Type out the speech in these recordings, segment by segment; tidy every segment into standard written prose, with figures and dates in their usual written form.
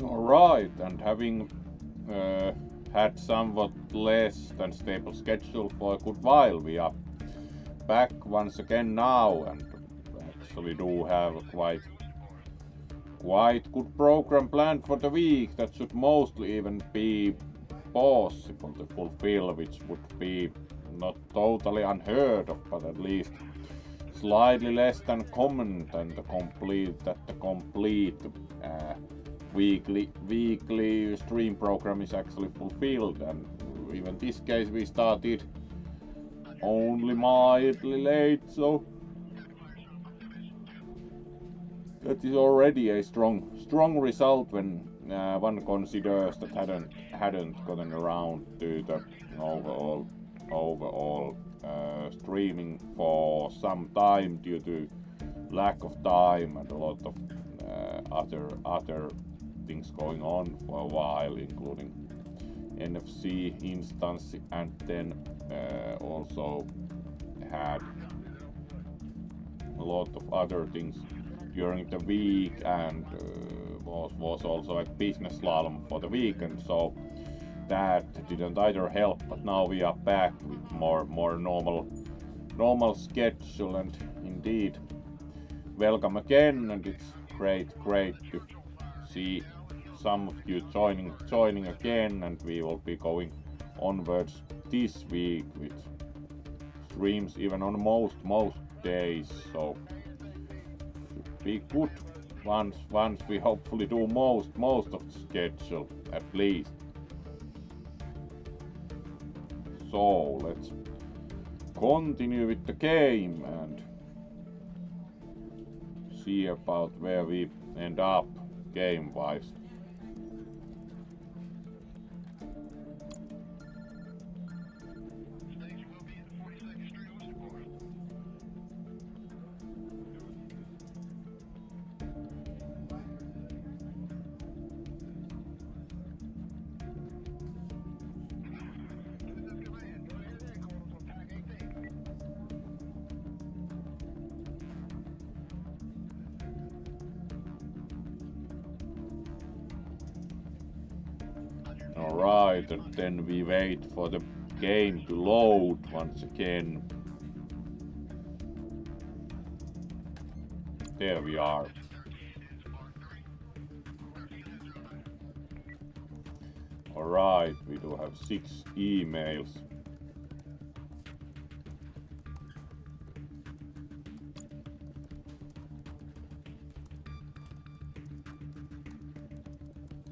Alright, and having had somewhat less than stable schedule for a good while, we are back once again now and actually do have a quite good program planned for the week that should mostly even be possible to fulfill, which would be not totally unheard of, but at least slightly less than common than the complete weekly stream program is actually fulfilled. And even this case we started only mildly late, so that is already a strong result when one considers that hadn't gotten around to the overall streaming for some time due to lack of time and a lot of other things going on for a while, including NFC instance, and then also had a lot of other things during the week, and was also a business slalom for the weekend, so that didn't either help. But now we are back with more normal schedule, and indeed welcome again, and it's great to see some of you joining again, and we will be going onwards this week with streams even on most days, so should be good once we hopefully do most of the schedule at least. So let's continue with the game and see about where we end up game wise. Alright, and then we wait for the game to load once again. There we are. Alright, we do have 6 emails.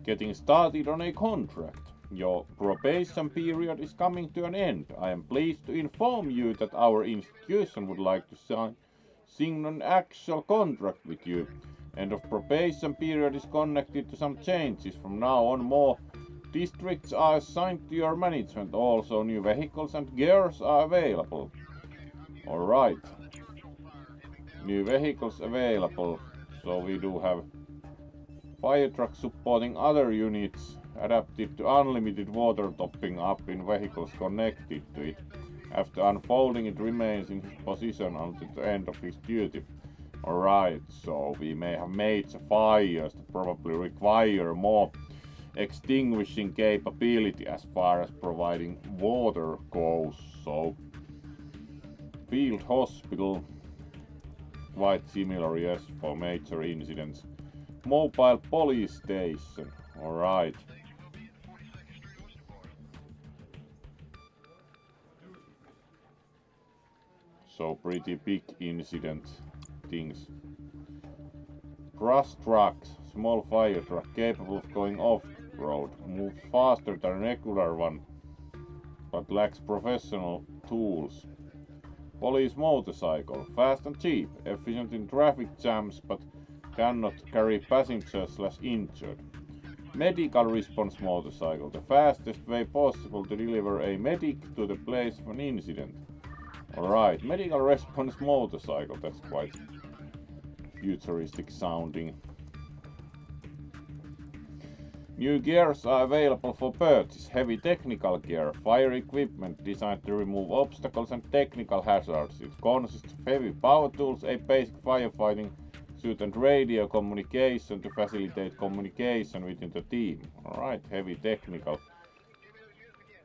Getting started on a contract. Your probation period is coming to an end. I am pleased to inform you that our institution would like to sign an actual contract with you. End of probation period is connected to some changes. From now on, more districts are assigned to your management. Also, new vehicles and gears are available. Alright. New vehicles available. So we do have fire truck supporting other units, adapted to unlimited water topping up in vehicles connected to it. After unfolding, it remains in his position until the end of his duty. Alright, so we may have major fires that probably require more extinguishing capability as far as providing water goes. So field hospital, quite similar, yes, for major incidents. Mobile police station, alright. So pretty big incident things. Crush trucks, small fire truck capable of going off-road, moves faster than a regular one, but lacks professional tools. Police motorcycle, fast and cheap, efficient in traffic jams, but cannot carry passengers/injured. Medical response motorcycle, the fastest way possible to deliver a medic to the place of an incident. Alright, medical response motorcycle, that's quite futuristic sounding. New gears are available for purchase. Heavy technical gear, fire equipment designed to remove obstacles and technical hazards. It consists of heavy power tools, a basic firefighting suit and radio communication to facilitate communication within the team. Alright, heavy technical.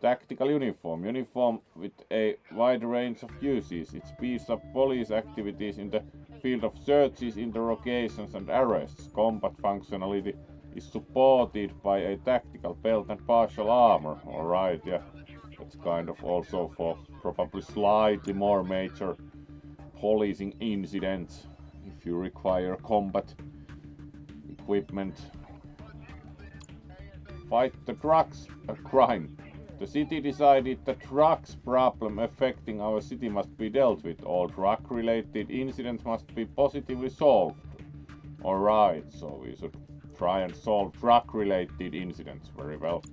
Tactical uniform. Uniform with a wide range of uses. It speeds up police activities in the field of searches, interrogations and arrests. Combat functionality is supported by a tactical belt and partial armor. Alright, yeah. That's kind of also for probably slightly more major policing incidents if you require combat equipment. Fight the drugs, a crime. The city decided the drugs problem affecting our city must be dealt with. All drug-related incidents must be positively solved. Alright, so we should try and solve drug-related incidents. Very well.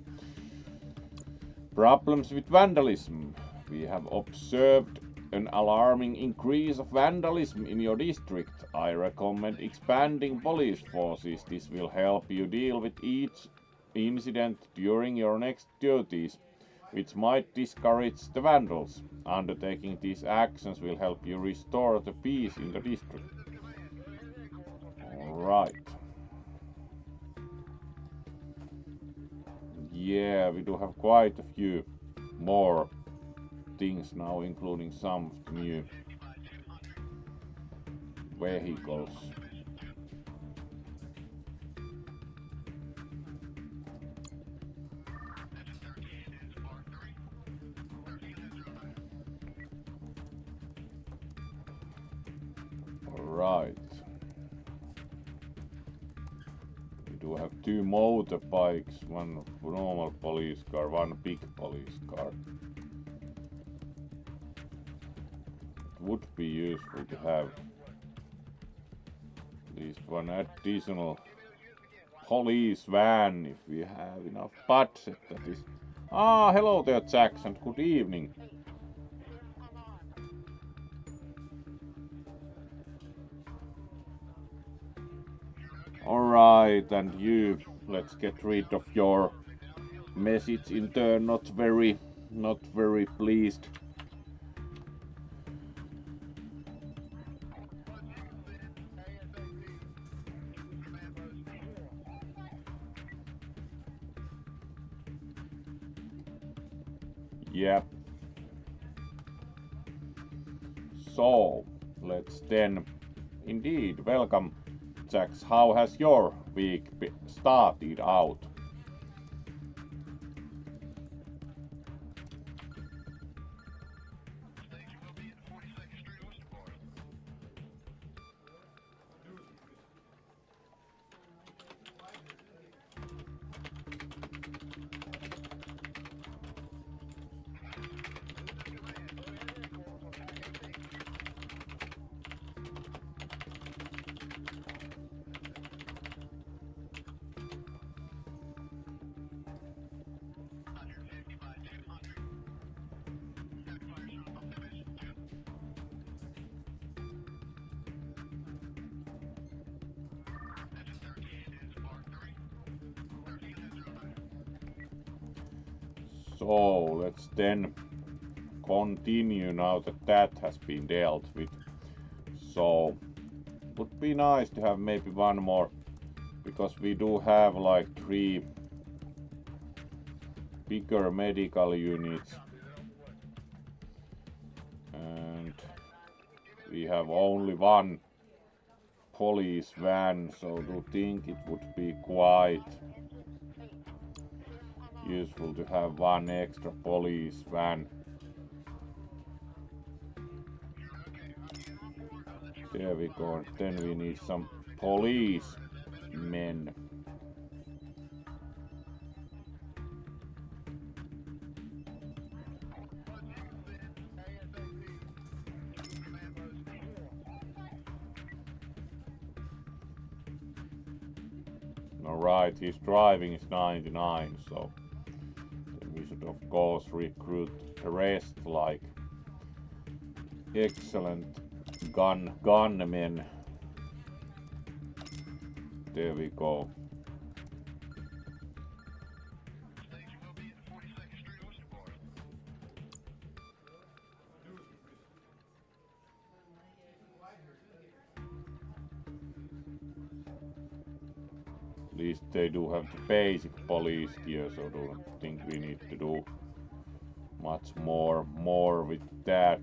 Problems with vandalism. We have observed an alarming increase of vandalism in your district. I recommend expanding police forces. This will help you deal with each incident during your next duties, which might discourage the vandals. Undertaking these actions will help you restore the peace in the district. Alright. Yeah, we do have quite a few more things now, including some new vehicles. Alright. We do have 2 motorbikes, 1 normal police car, 1 big police car. It would be useful to have at least 1 additional police van if we have enough budget, that is. Ah, hello there, Jackson. Good evening. Alright, and you, let's get rid of your message in turn, not very pleased. Yep. So, let's then indeed welcome Jax. How has your week started out? So let's then continue now that that has been dealt with. So would be nice to have maybe 1 more, because we do have like 3 bigger medical units and we have only 1 police van, so do think it would be quite useful to have 1 extra police van. There we go. Then we need some police men. Alright, his driving is 99, so then we should of course recruit the rest, like excellent gunmen. There we go. least they do have the basic police gear, so don't think we need to do much more with that.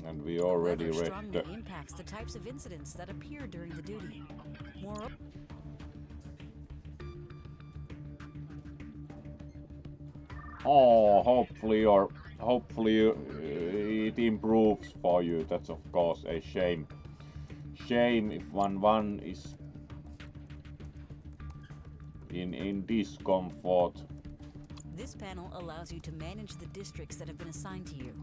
And we already Weather read strongly the... impacts the types of incidents that appear during the duty. Moreover, Oh, hopefully it improves for you. That's of course a shame. Shame if one is in discomfort. this panel allows you to manage the districts that have been assigned to you.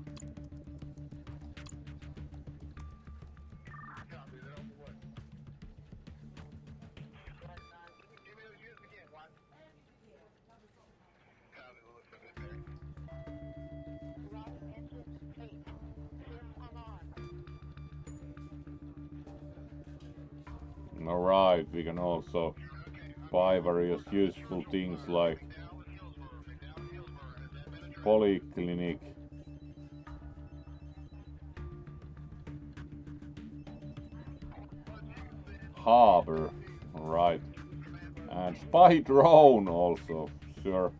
Alright, we can also buy various useful things like polyclinic, harbor, alright, and spy drone also. Sure,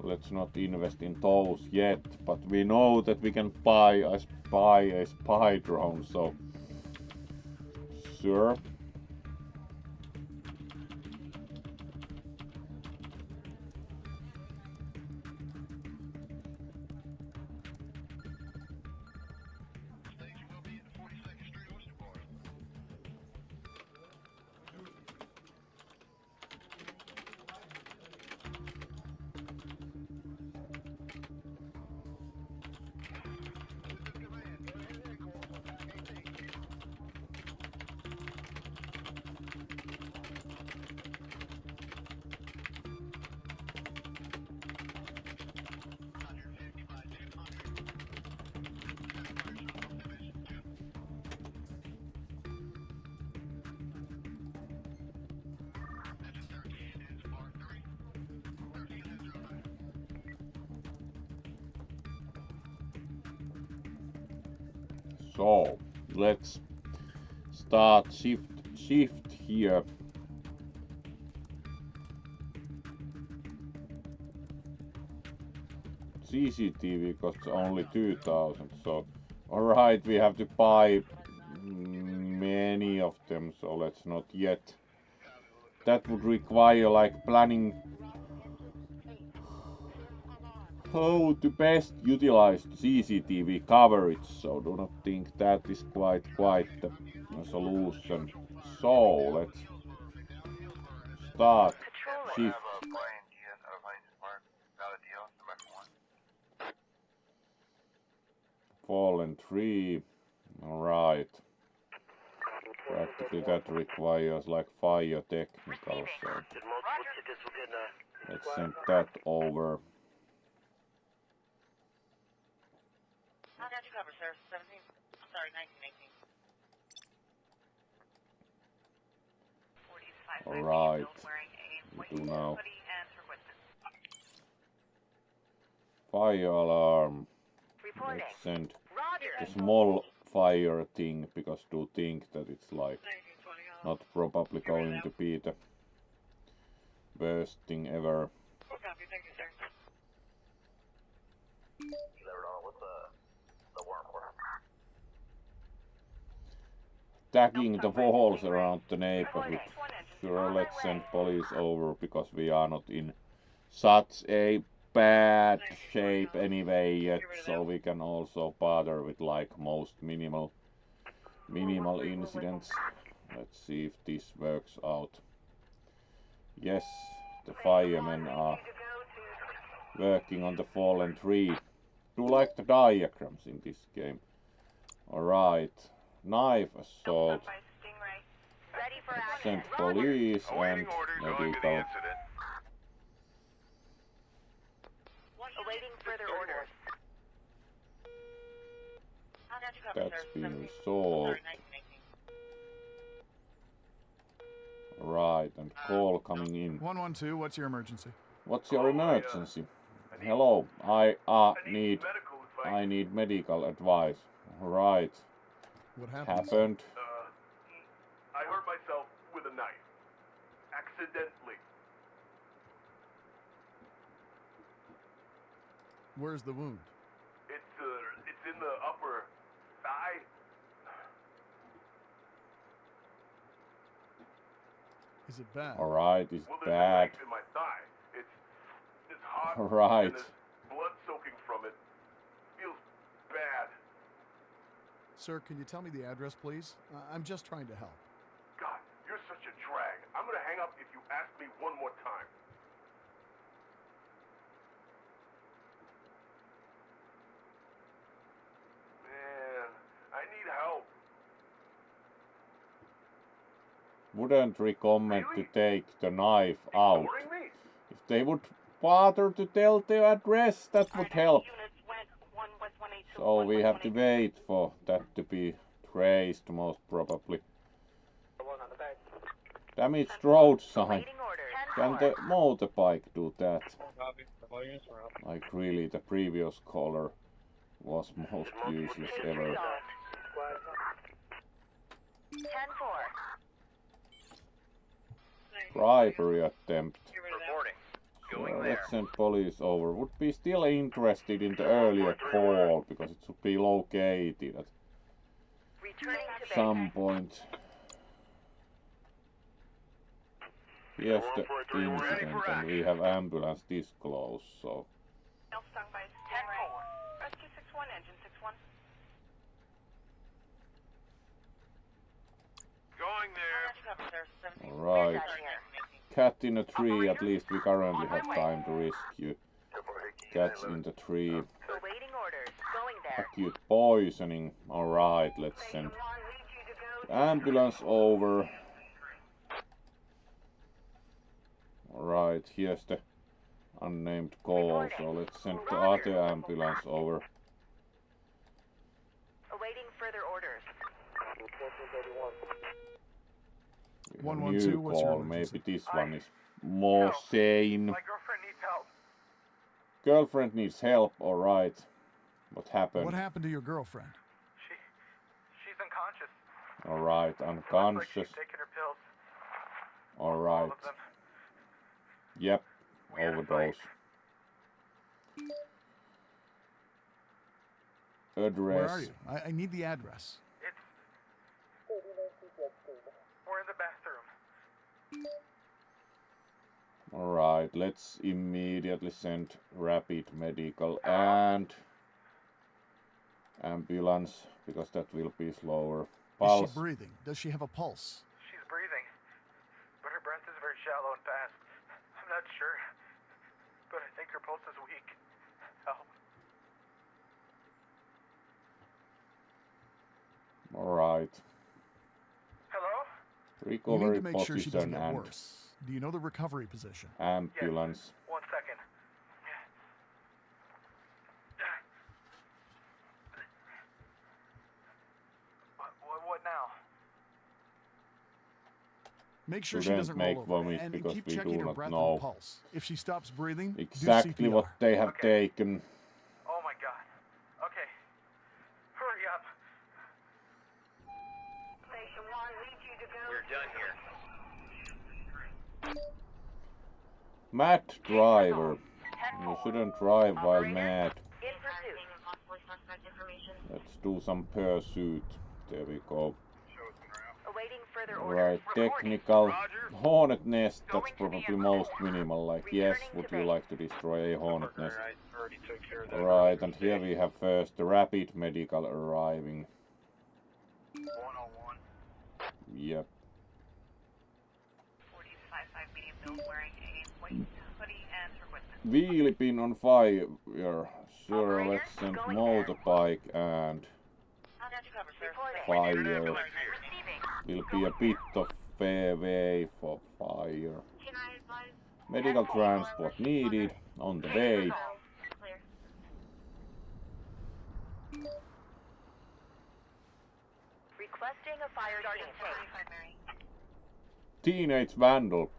let's not invest in those yet, but we know that we can buy a spy drone, so sure. So let's start shift here. CCTV costs only 2,000, so alright, we have to buy many of them, so let's not yet. That would require like planning how to best utilize CCTV coverage, so do not think that is quite the solution. So let's start shift. Fallen tree, alright. Practically that requires like fire technical, so let's send that over. Alright, we do now fire alarm. Let's send the small fire thing, because do think that it's like not probably going to be the worst thing ever. Tagging the walls around the neighborhood. Sure, let's send police over, because we are not in such a bad shape anyway yet, so we can also bother with like most minimal incidents. Let's see if this works out. Yes, the firemen are working on the fallen tree. Do like the diagrams in this game. Alright, knife assault. Let's send police and medical. That's been resolved. Right, and call coming in. 112, what's your emergency? What's your emergency? Hello, I need medical advice. Right. What happened? Where's the wound? It's in the upper thigh. Is it bad? Alright, it's Well, there's a bad. knife in my thigh. It's hot. Alright. And there's blood soaking from it. Feels bad. Sir, can you tell me the address, please? I'm just trying to help. God, you're such a drag. I'm gonna hang up if you ask me one more time. Man, I need help. Wouldn't recommend to Really? take the knife out. Ignoring me? If they would bother to tell the address, that would help. So we have to wait for that to be traced, most probably. Damaged road sign. Can the motorbike do that? Like really, the previous caller was most useless ever. 10-4. Bribery attempt. Reporting. So Going there. let's send police over. Would be still interested in the earlier call because it should be located at Returning to some point. Here's the incident and we have ambulance disclosed, so 10-4. Rescue 61, engine 61. Going there. alright. Cat in a tree, at least we currently have time to rescue. Cats in the tree. Awaiting orders. Going there. Acute poisoning. Alright, let's send ambulance over. Alright, here's the unnamed call, so let's send the other ambulance over. Awaiting further orders. We have 112, new what's your call, emergency? maybe this one is more sane. My girlfriend needs help. Girlfriend needs help, alright. What happened? What happened to your girlfriend? She's unconscious. Alright, Looks like unconscious. she's taking her pills. Alright. All of them. Yep, We had a overdose. Address. Where are you? I need the address. We're in the bathroom. Alright, let's immediately send rapid medical and ambulance, because that will be slower. Pulse. Is she breathing? Does she have a pulse? She's breathing, but her breath is very shallow and fast. I'm not sure, but I think her pulse is weak. Help. Alright. Hello? We need Recovery to make sure she doesn't position get and worse. Do you know the recovery position? ambulance. 1 second. What now? Make sure she Shouldn't doesn't make roll over, vomit and because keep we checking do her not breath know and pulse. If she stops breathing, do Exactly CPR. what they have Okay. taken. Oh my god. Okay. Hurry up. Station 1 leads you to go. We're done here. Mad driver. You shouldn't drive while mad. In pursuit. Let's do some pursuit. There we go. Awaiting further orders. Right, technical hornet nest. That's probably most minimal. Like, yes, would you like to destroy a hornet nest? Right, and here we have first the rapid medical arriving. 101. Yep. 45 medium build wearing a white hoodie and equipment. Wheelie pin on fire. Sure, let's send motorbike and fire. Receiving. Will be a bit of fair way for fire. Medical transport needed. On the way. Requesting a fire team. Teenage vandal.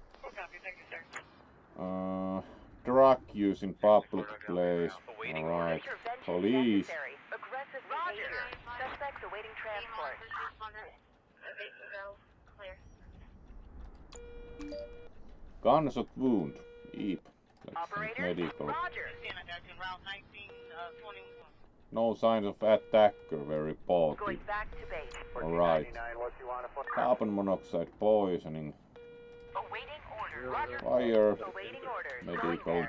Drug use in public place. Alright. Police. Aggressive behavior. Suspects awaiting transport. Gunshot wound. Eep. Let's send medical. Roger. Route 19, 21. No signs of attacker were reported. Back to base. Alright. Carbon monoxide poisoning. Awaiting order. Roger. Fire. Awaiting orders. Medical.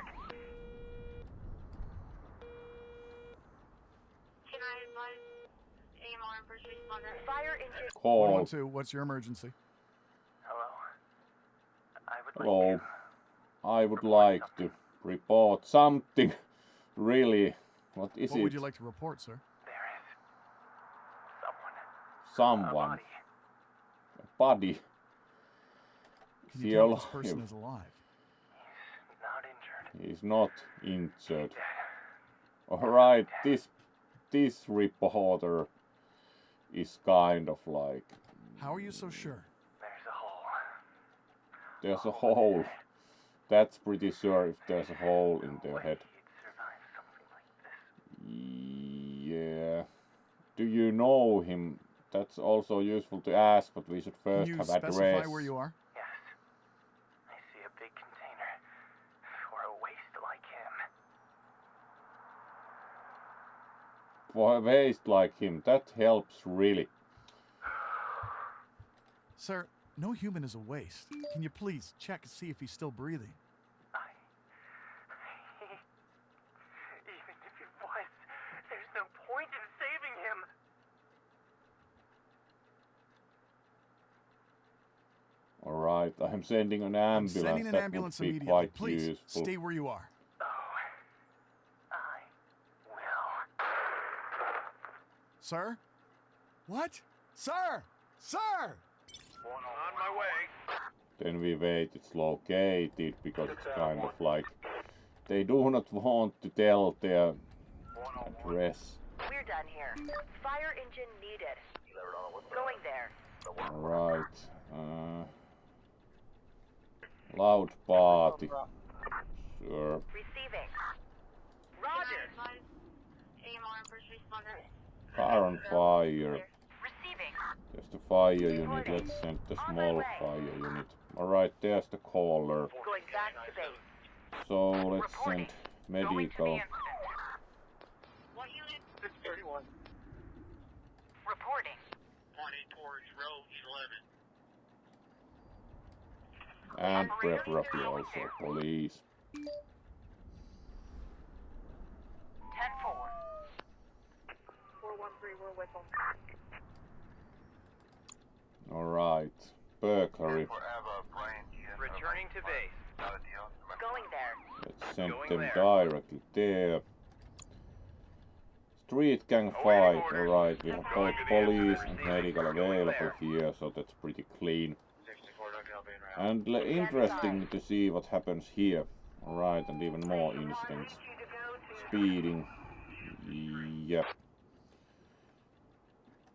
Can I advise AMR and first responder? Fire engine. Call. 112, what's your emergency? Hello. I would like to report something. Really. What is What it? would you like to report, sir? Someone. A body. Can Is he you tell if this alive? person is alive? He's not injured. Alright, this reporter is kind of like... How are you so sure? There's a hole. That's pretty sure if there's a hole in their head. Yeah. Do you know him? That's also useful to ask, but we should Can first you have specify address. where you are? I see a big container for a waste like him. For a waste like him, that helps really. Sir, no human is a waste. Can you please check and see if he's still breathing? Even if he was, there's no point in saving him. Alright, I'm sending an ambulance. Sending an that ambulance would be immediately. quite Please, useful. stay where you are. Oh, I will. Sir? What? Sir! Sir! On my way. Then we wait, it's located because it's kind of like they do not want to tell their address. We're done here. Fire engine needed. Going there. Alright. Loud party. Sure. Receiving. Can I Roger. advise AMR and first responder? Car on fire. Receiving. There's the fire unit. Let's send the small fire unit. Alright, there's the caller. Going back to base. So let's send medical. What unit? 631. Reporting. Pointing towards Road 11. And preferably also police. 10-4. 413, we're with them. Alright. Burglary. Returning to base. Going there. Let's send Going them there. directly there. Street gang fight. Alright, we have both police and medical available here, so that's pretty clean. And interesting to see what happens here. Alright, and even more incidents. Speeding. Yep.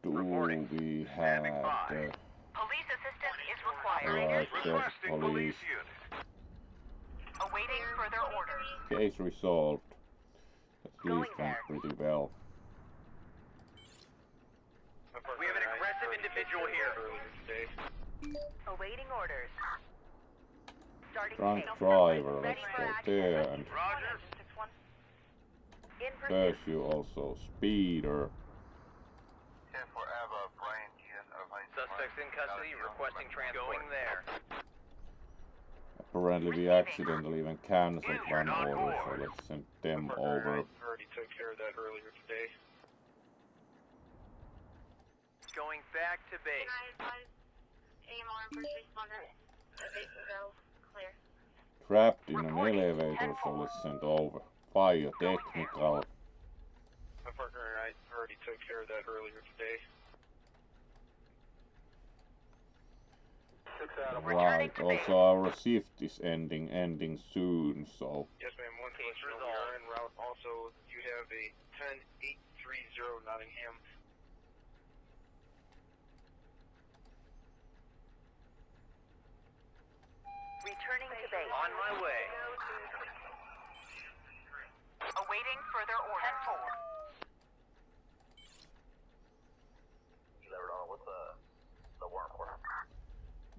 Do we have the... Police assistance is required. Alright, there's police. Awaiting further orders. Case resolved. At least went pretty well. We have an aggressive individual here. Awaiting orders. Starting Drunk signal. driver, Ready let's for go action. there and Roger. In pursuit. pursue also speeder. Suspects in custody, requesting transport. Going there. Apparently we accidentally even cancelled one order, so let's send them over. Already took care of that earlier today. Going back to Can base. I advise AMR and first responder? Base go. Clear. Trapped in an elevator, so let's send over. Fire technical. My partner and I already took care of that earlier today. Right, also our shift is ending soon, so Yes, ma'am. One case resolved. We are en route. Also, you have a 10830 Nottingham. Returning to base. On my way. Awaiting further orders. 10-4.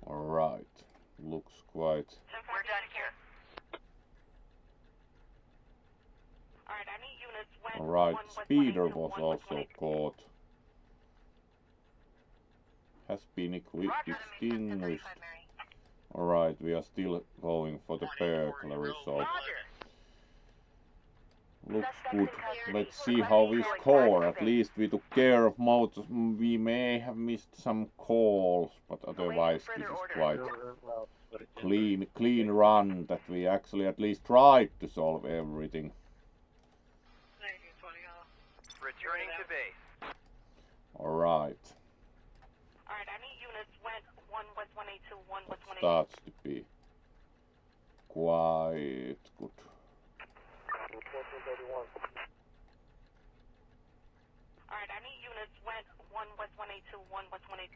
alright. Looks quite We're done here. Alright, speeder was also caught. Has been extinguished. Alright, we are still going for the burglary, so looks good. Let's see how we score. At least we took care of most. We may have missed some calls, but otherwise this is quite clean run that we actually at least tried to solve everything. Returning to base. Alright. Alright, I need units went 1 West 182, 1 West 182. Starts to be quite good. Alright, I need units went 1 West 182, 1 West 182.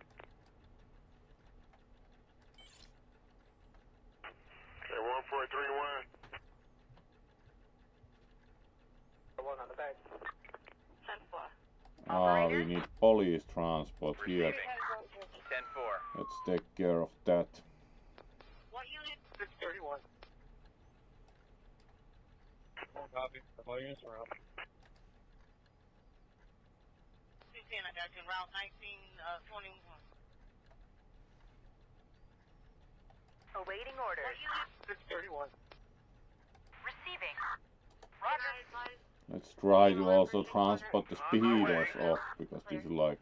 Okay, 1431. One on the back. 10-4. We need police transport here. 10-4. Let's take care of that. What unit? 631. Copy. All units are up. 210, I got you. Route 1921. Awaiting orders. 631. Receiving. Roger. Let's try to also transport the speeders off, because this is like,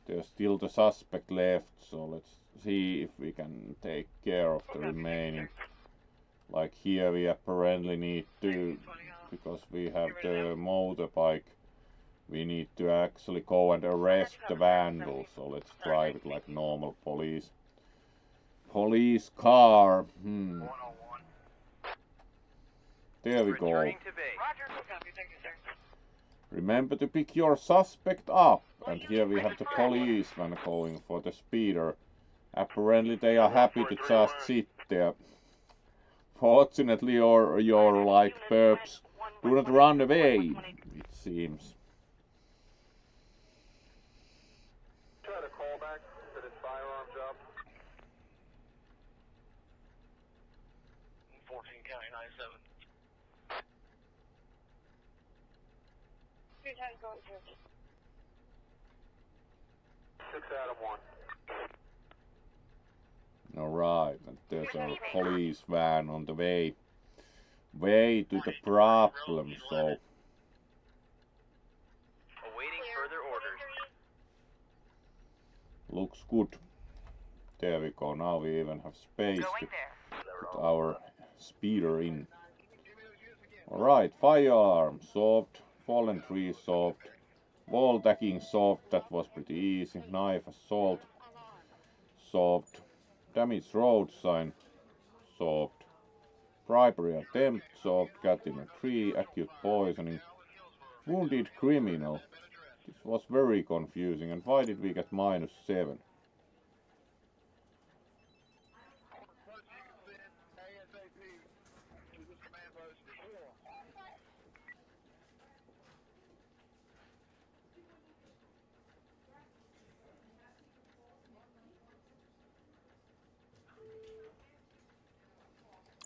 there's still the suspect left, so let's see if we can take care of the remaining. Like here we apparently need to, because we have the motorbike, we need to actually go and arrest the vandal, so let's drive it like normal police car. There we go. Returning to base. Remember to pick your suspect up. And here we have the policeman going for the speeder. Apparently they are happy to just sit there. Fortunately your like perps do not run away, it seems. Try to call back to this firearm job. 14 County 97. 6 Adam 1. Alright, and there's our police van on the way to the problem, so Awaiting further orders. looks good. There we go, now we even have space Going to there. put our speeder in. Alright, firearm solved, fallen tree solved, wall tagging solved, that was pretty easy, knife assault solved, damaged road sign solved, bribery attempt solved, cat in a tree, acute poisoning, wounded criminal. This was very confusing, and why did we get -7?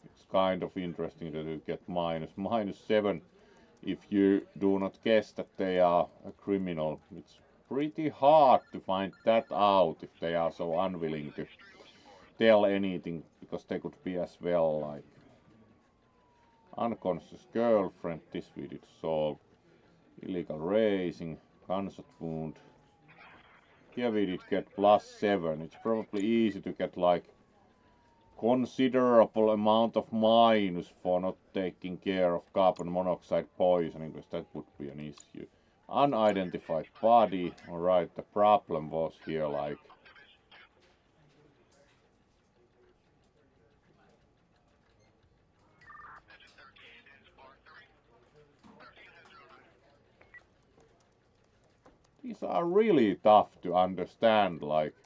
It's kind of interesting that you get -7 if you do not guess that they are a criminal. It's pretty hard to find that out if they are so unwilling to tell anything, because they could be as well like unconscious girlfriend, this we did solve, illegal racing, gunshot wound. Here we did get +7. It's probably easy to get like considerable amount of minus for not taking care of carbon monoxide poisoning, because that would be an issue. Unidentified body. Alright, the problem was here like these are really tough to understand, like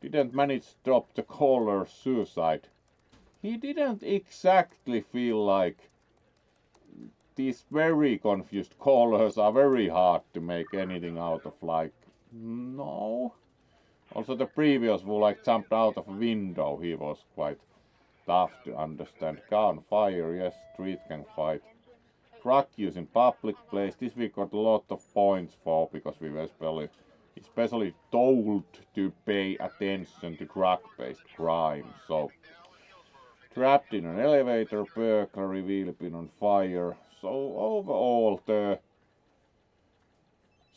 didn't manage to stop the caller's suicide. He didn't exactly feel like these very confused callers are very hard to make anything out of, like, no. Also the previous who like jumped out of a window, he was quite tough to understand. Car on fire, yes, street can fight. drug use in public place. This we got a lot of points for because we were especially told to pay attention to drug-based crime. So, trapped in an elevator, burglary, wheel pin on fire. So overall the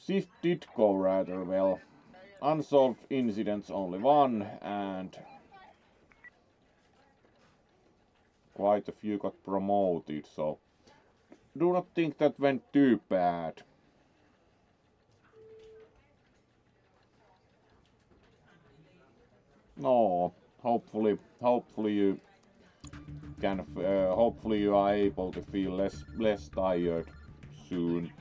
shift did go rather well. Unsolved incidents only one, and quite a few got promoted, so do not think that went too bad. No, hopefully you can, hopefully you are able to feel less tired soon.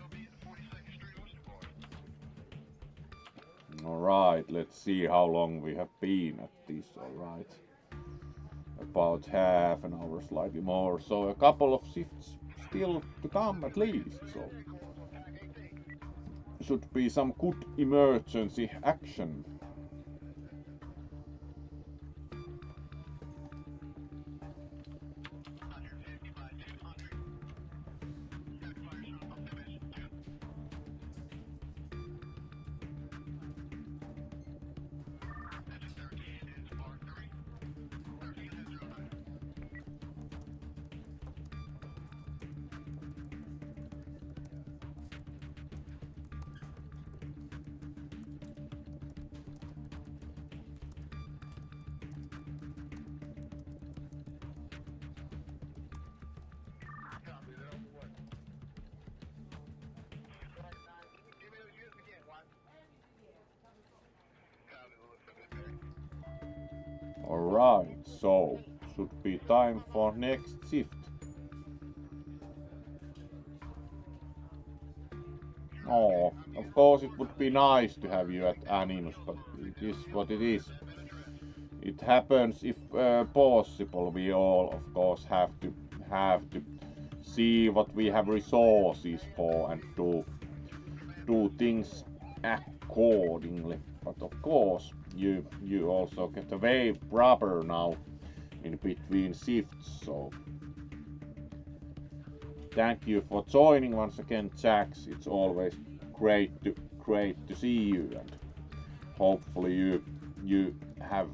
Alright, let's see how long we have been at this, alright. About half an hour, slightly more, so a couple of shifts still to come at least, so should be some good emergency action. Alright, so should be time for next shift. Oh, of course it would be nice to have you at Animus, but it is what it is. It happens if possible. We all, of course, have to see what we have resources for and do things accordingly. But of course, you also get away proper now in between shifts. So thank you for joining once again, Jax. It's always great to see you, and hopefully you have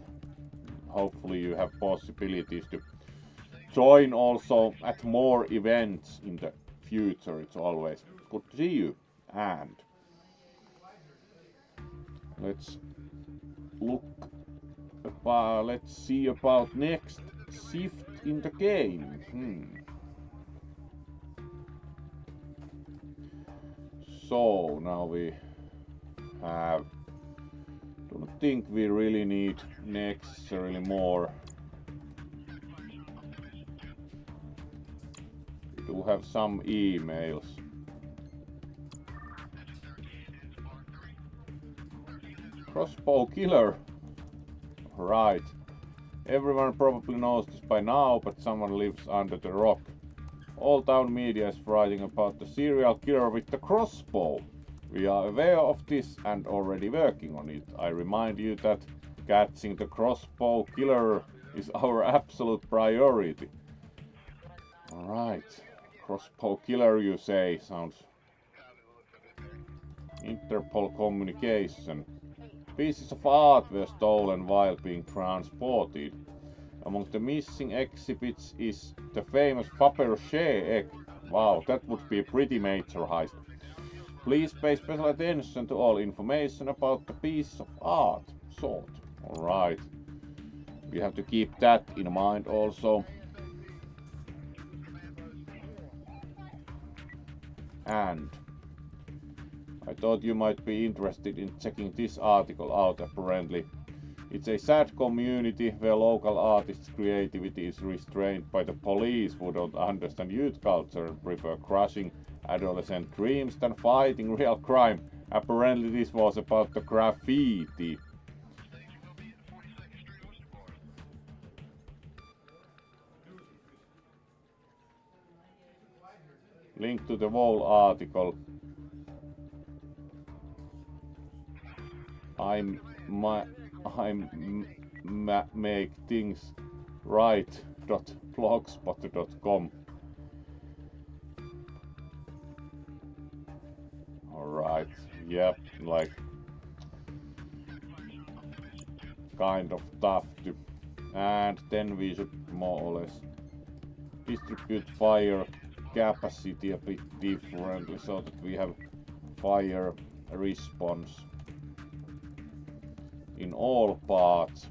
possibilities to join also at more events in the future. It's always good to see you, and let's see about next shift in the game. So now we have, don't think we really need necessarily more. We do have some emails. Crossbow killer. Right. Everyone probably knows this by now, but someone lives under the rock. All town media is writing about the serial killer with the crossbow. We are aware of this and already working on it. I remind you that catching the crossbow killer is our absolute priority. Alright. Crossbow killer, you say. Sounds... Interpol communication. Pieces of art were stolen while being transported. Among the missing exhibits is the famous Fabergé egg. Wow, that would be a pretty major heist. Please pay special attention to all information about the piece of art sought. Alright. We have to keep that in mind also. And I thought you might be interested in checking this article out. Apparently it's a sad community where local artists' creativity is restrained by the police who don't understand youth culture and prefer crushing adolescent dreams than fighting real crime. Apparently this was about the graffiti. Link to the whole article. Make things right.blogspot.com. Alright, yep, like kind of tough to. And then we should more or less distribute fire capacity a bit differently so that we have fire response in all parts.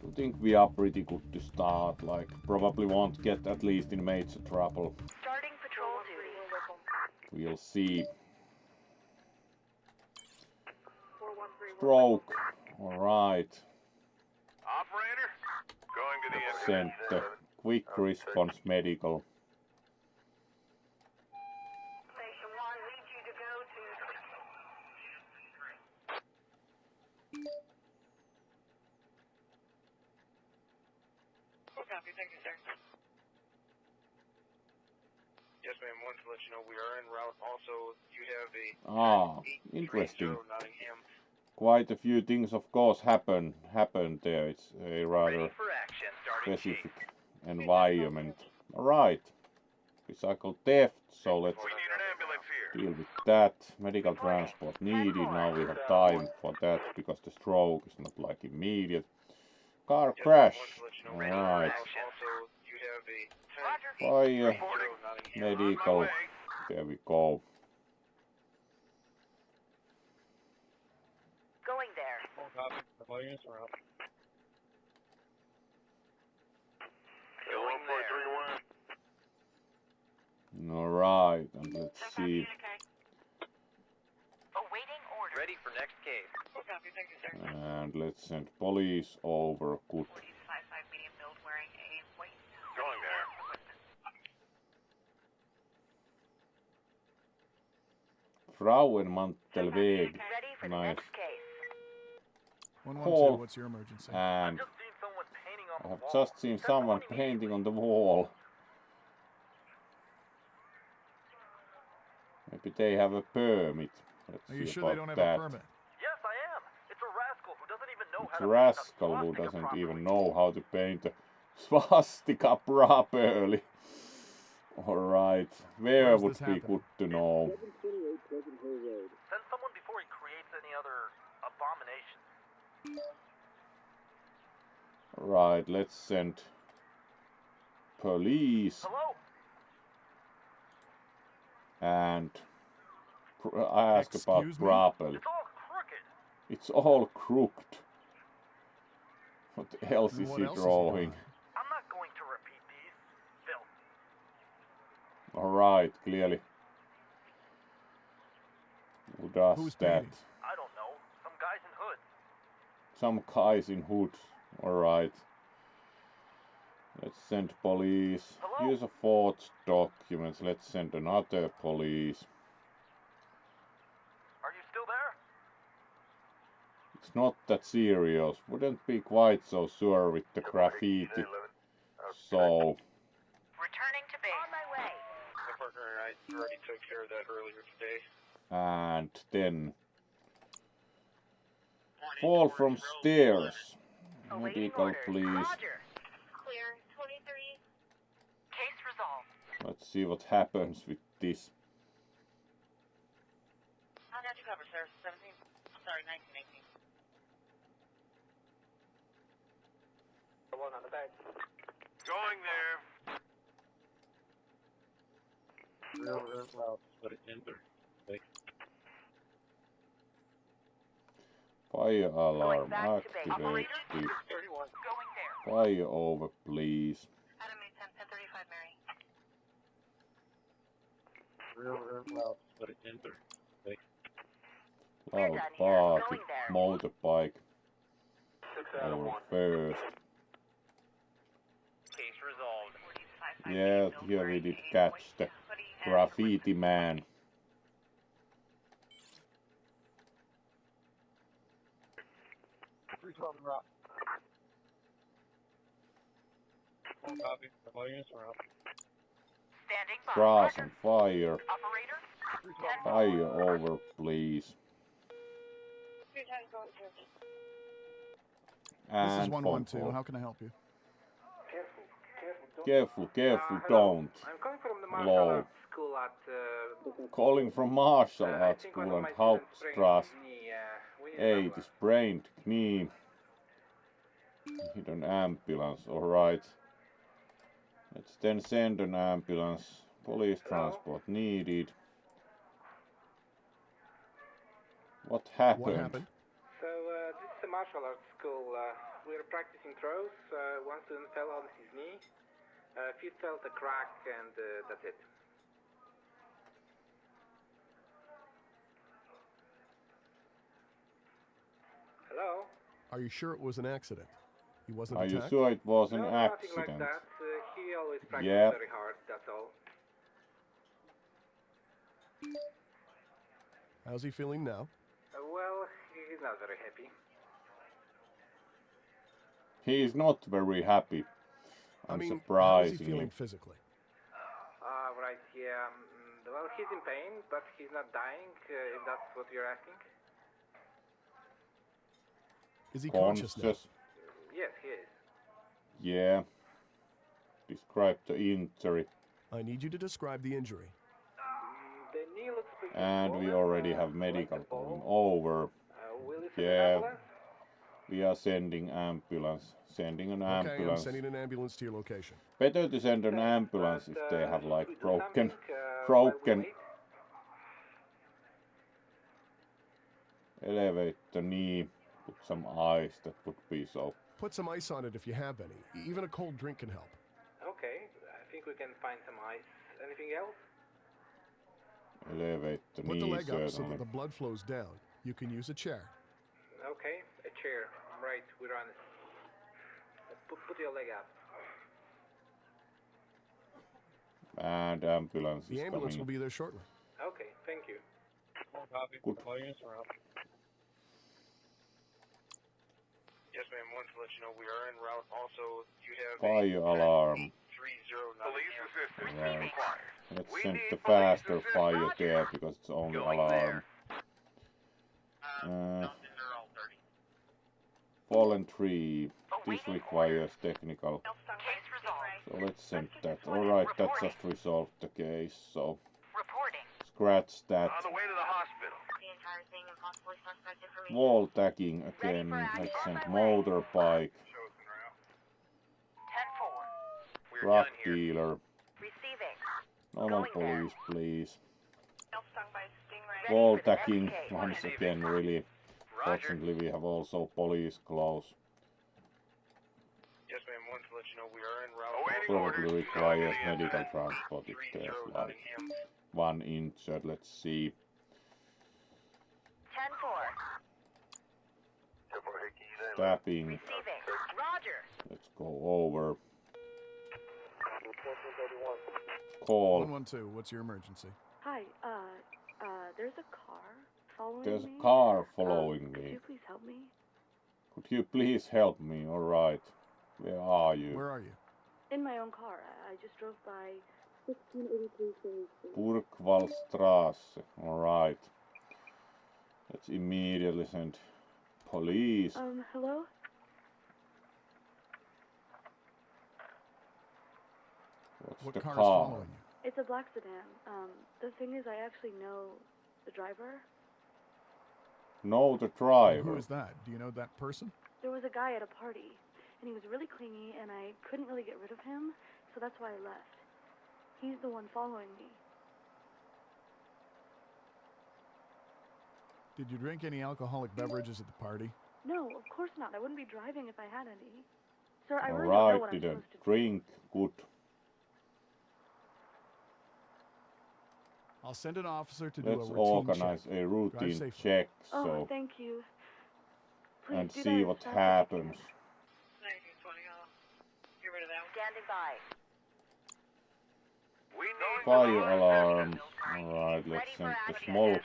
I think we are pretty good to start, like probably won't get at least in major trouble. Starting patrol duty. We'll see. Stroke. Alright. Operator, going to the Send the quick response medical. Station 1 needs you to go to... Copy, thank you, sir. Yes, ma'am. Wanted to let you know we are en route. Also, you have a Interesting. Nottingham. Quite a few things, of course, happened there. It's a rather For action, starting specific environment. Alright. Recycle theft, so let's We need an ambulance here. deal with that. Medical transport needed. Now we have time for that because the stroke is not like immediate. Car crash. Alright. Also, you have a Fire. Nottingham. Medical. There we go. Going there. Alright, and let's see. Awaiting order. Ready for next case. Copy, thank you, sir. And let's send police over. Good. 55 medium build wearing a white... Going there. Frauenmantelweg. Ready for the Nice. next case. 112, what's your emergency? And Just seen someone painting on I the have wall. just seen someone painting on the wall. Maybe they have a permit. Let's Are you see sure they about don't have that. a permit? Yes, I am. It's a rascal who doesn't even know It's how a to paint rascal who swastika doesn't properly. even know how to paint a swastika properly. Alright, where Where's would this be happening? good to know? Send someone before he creates any other abominations. Right, let's send police Hello? and ask about Excuse me? properly. It's all crooked. It's all crooked. What else And is what he else is drawing? I'm not going to repeat these. Phil. Alright, clearly. Who does Who's that? painting? I don't know. Some guys in hoods. Some guys in hoods. Alright. Let's send police. Hello? Use of forged documents. Let's send another police. Are you still there? It's not that serious. Wouldn't be quite so sure with the graffiti. So, Returning to base. On my way. My partner and I already took care of that earlier today. and then fall from stairs. Awaiting Medical, orders. please. Roger. Clear 23. Case resolved. Let's see what happens with this. I got you covered, sir. 17. Sorry, 1918. One on the back. Going there. Fire alarm back to base. activated. Going there. Fire over, please. Adam 810, 1035 Mary. We're Loud done here. party, Going there. motorbike 6 out of over 1. first. Case resolved. 45 Yeah, here we did catch the graffiti man. Standing by. Grass Roger. on fire. Operator. Fire over, please. Two times going to This is And phone 112. call. How can I help you? Careful, don't. I'm coming from the martial Hello. arts school at... Calling from martial I arts think one school of and my students sprained Hauptstrasse. his knee. We need Hey, an it is sprained knee. Need an ambulance, alright. Let's then send an ambulance. Police transport needed. What happened? What happened? So, this is a martial arts school. We're practicing throws. One student fell on his knee. Feet felt a crack, and that's it. Hello? Are you sure it was an accident? He wasn't Are you attacked? sure it was an No, nothing accident? like that. He always practiced Yep. very hard, that's all. How's he feeling now? Well, he's not very happy. He is not very happy. I mean, how is he Unsurprisingly. feeling physically? Right, yeah. Well, he's in pain, but he's not dying, if that's what you're asking. Is he conscious now? Yes, he is. Yeah. Describe the injury. I need you to describe the injury. The knee looks pretty And we swollen, already have like medical a ball. going over. Will you send an Yeah. ambulance? We are sending ambulance. Sending an Okay, I'm ambulance. sending an ambulance to your location. Better to send an ambulance if they have Should like we do broken something, while we broken wait? elevate the knee, put some ice, that would be so. Put some ice on it if you have any. Even a cold drink can help. Okay, I think we can find some ice. Anything else? Elevate the Put the knee leg up so certainly. that the blood flows down. You can use a chair. Okay, a chair. Right, we're on it. Put your leg up. And ambulance The is ambulance will coming. be there shortly. Okay, thank you. Good. Yes, ma'am. Wanted to let you know we are en route. Also, you have Fire alarm. 309. Police assistance Right. required. Let's We send need the police faster assist. fire Roger. there because it's only Going alarm. Fallen tree. This requires technical. Case resolved. So let's send that. Alright, that just resolved the case. So Reporting. scratch that. On the way to the hospital. The entire thing and possibly suspect information. Wall tagging again. Let's send motorbike. 10-4. We're Drug done here. dealer. Receiving. Normal Going there. police, please. Stung by stingray. Wall for the next tagging case. once again, really. Roger. Fortunately, we have also police clothes. Yes, ma'am. Wanted to let you know we are en route. Awaiting orders. Probably requires Going to the medical incident. transport if 30 there's like Nottingham. one injured. Let's see. 10-4. Tapping. Receiving. Roger. Let's go over. Call. 112, what's your emergency? Hi, there's a car following There's me. a car following Could me. you please help me? Could you please help me? Alright. Where are you? Where are you? In my own car. I just drove by 1683 Ferry Street. Burgwallstrasse. Alright. Let's immediately send police. Hello? What's What the car is car? following you? It's a black sedan. The thing is, I actually know the driver. No, the Who driver. is that? Do you know that person? There was a guy at a party, and he was really clingy, and I couldn't really get rid of him, so that's why I left. He's the one following me. Did you drink any alcoholic beverages at the party? No, of course not. I wouldn't be driving if I had any. Sir, I really don't know Alright, what I'm didn't supposed to do. drink. Good. I'll send an officer to do Let's a routine organize check. a routine safely. check Oh, so thank you. Please and do that see as what fast as you happens. can. 1920, I'll get rid of that one. Standing by. We need Fire alarm. Alright, let's Ready for send the action. small 10-4.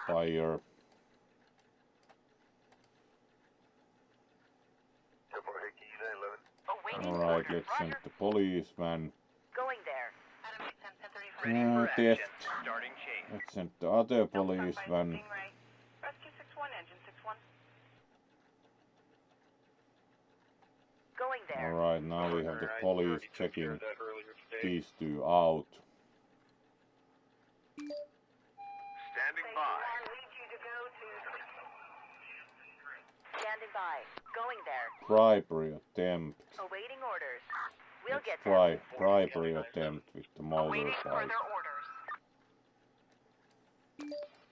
fire. Awaiting Alright, orders. let's send Roger. the police van. Going there. Adam 810, 1035. ready for action. Theft. Starting chase. Let's send the other police Stung by van. stingray. Rescue 61, engine 61. Going there. Alright, now we have the Alright, police already took care checking of that earlier today. these two out. nearby. Going there. Bribery attempt. Awaiting orders. We'll Let's get try there. bribery attempt with the Awaiting motorbike. further orders.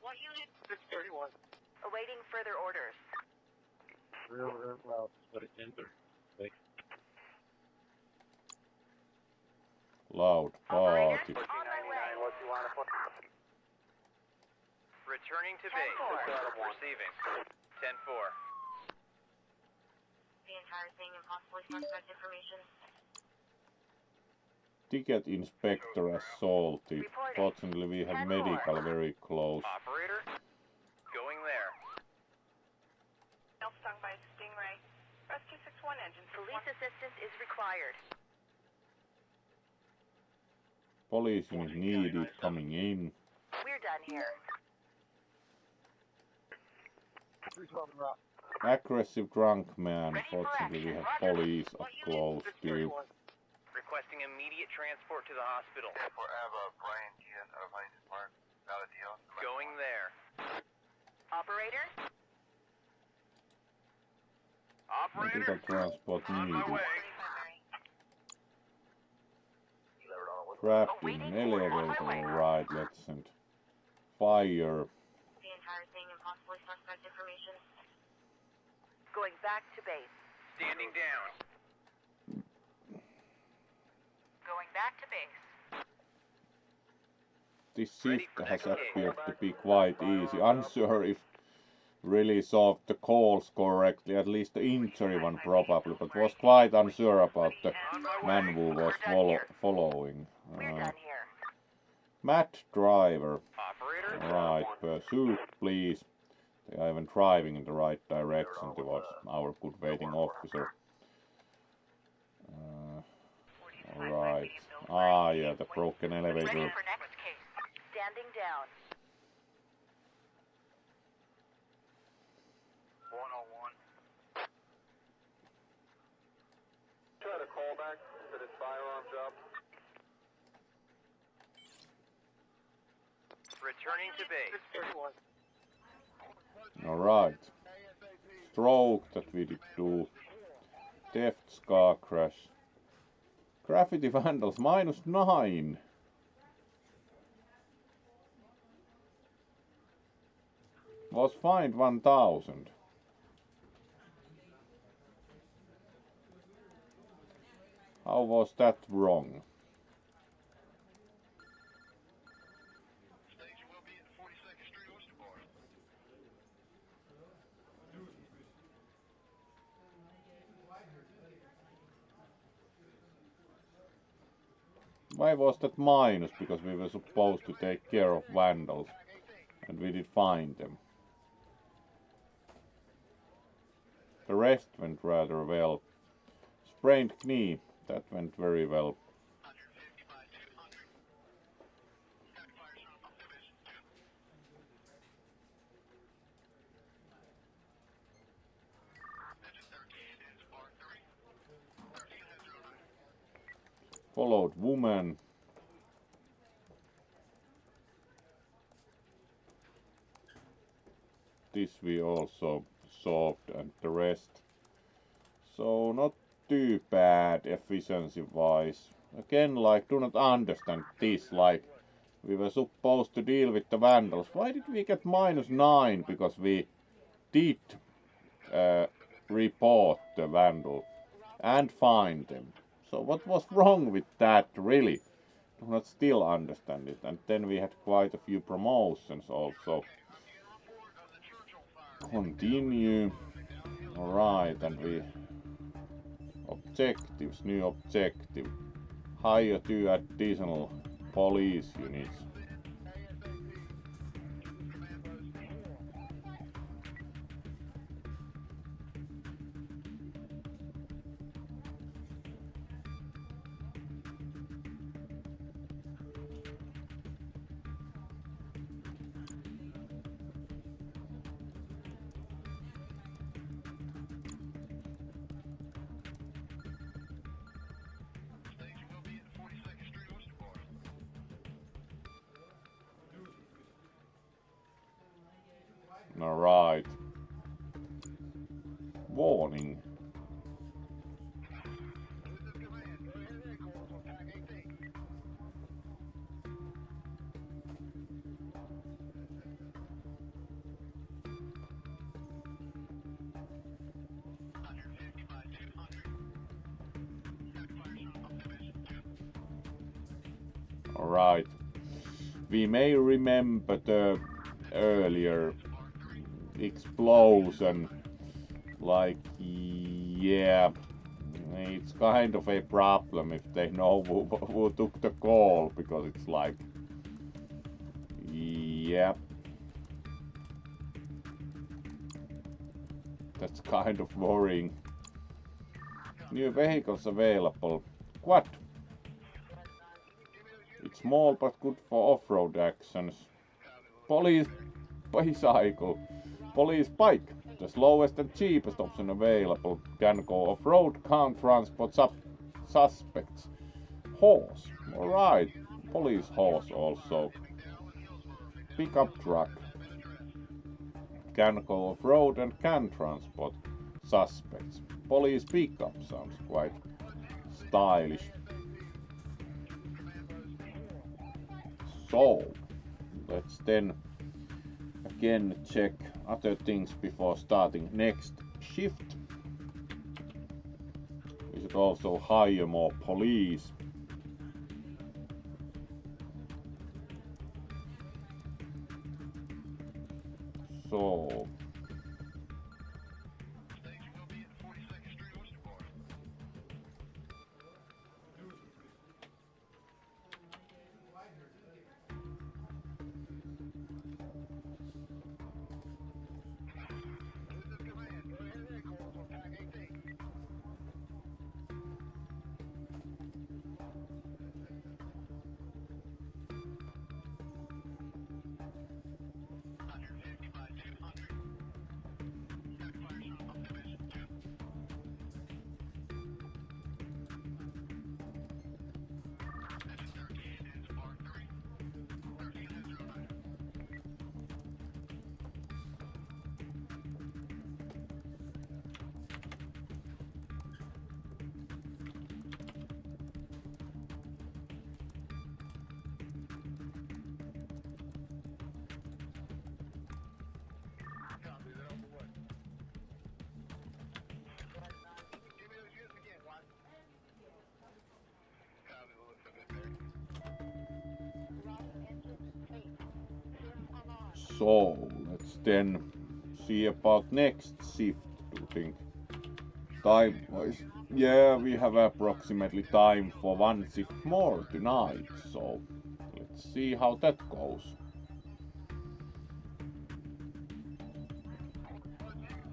What unit? 631. Awaiting further orders. Real loud, but it enter. Loud Operator, party. on my way. What you want to put? Returning to 10-4. base. Receiving. 10-4. The entire thing and possibly suspect information. Ticket inspector assaulted. Reporting. Fortunately, we have 10-4. medical very close. Operator, going there. Stung by a stingray. Rescue 6-1 engine. Police assistance is required. Police unit needed coming in. We're done here. Aggressive drunk man. Ready for Fortunately, we action. have police up close too. Requesting immediate transport to the hospital. Going there. Operator, Medical transport needed. Trapped in an elevator. Alright, let's send fire. The entire thing and possibly suspect information. going back to base. Standing down. Going back to base. This shift has appeared to be quite easy. Unsure if really solved the calls correctly, at least the injury one probably, but was quite unsure about the man who was following. We're done here. Matt driver. Operator. Right, pursuit please. They are even driving in the right direction towards our good waiting officer. Alright. Ah, yeah, the broken Ready elevator. for next case. Standing down. 101. Try to call back to this firearm job. Returning to base. 631. Alright. Stroke that we did do. Theft, car crash. Graffiti vandals, -9. Was fined 1,000. How was that wrong? Why was that minus? Because we were supposed to take care of vandals. And we did find them. The rest went rather well. Sprained knee. That went very well. Followed woman. This we also solved and the rest. So not too bad efficiency wise. Again, like, do not understand this, like, we were supposed to deal with the vandals. Why did we get -9? Because we did report the vandal and find them. So what was wrong with that, really? Do not still understand it. And then we had quite a few promotions also. Continue. Alright, and we... Objectives, new objective. Hire 2 additional police units. Alright. warning. Alright. We may remember the earlier explosion. Like, yeah, it's kind of a problem if they know who took the call, because it's like, yeah, that's kind of worrying. New vehicles available. Quad. It's small but good for off-road actions. Police bicycle. Police bike. The slowest and cheapest option available. Can go off-road, can't transport suspects. Horse. Alright. Police horse also. Pickup truck. Can go off-road and can transport suspects. Police pickup sounds quite stylish. So, let's then again check other things before starting next shift. We should also hire more police. So, let's then see about next shift. Do you think time wise? Yeah, we have approximately time for one shift more tonight, so let's see how that goes.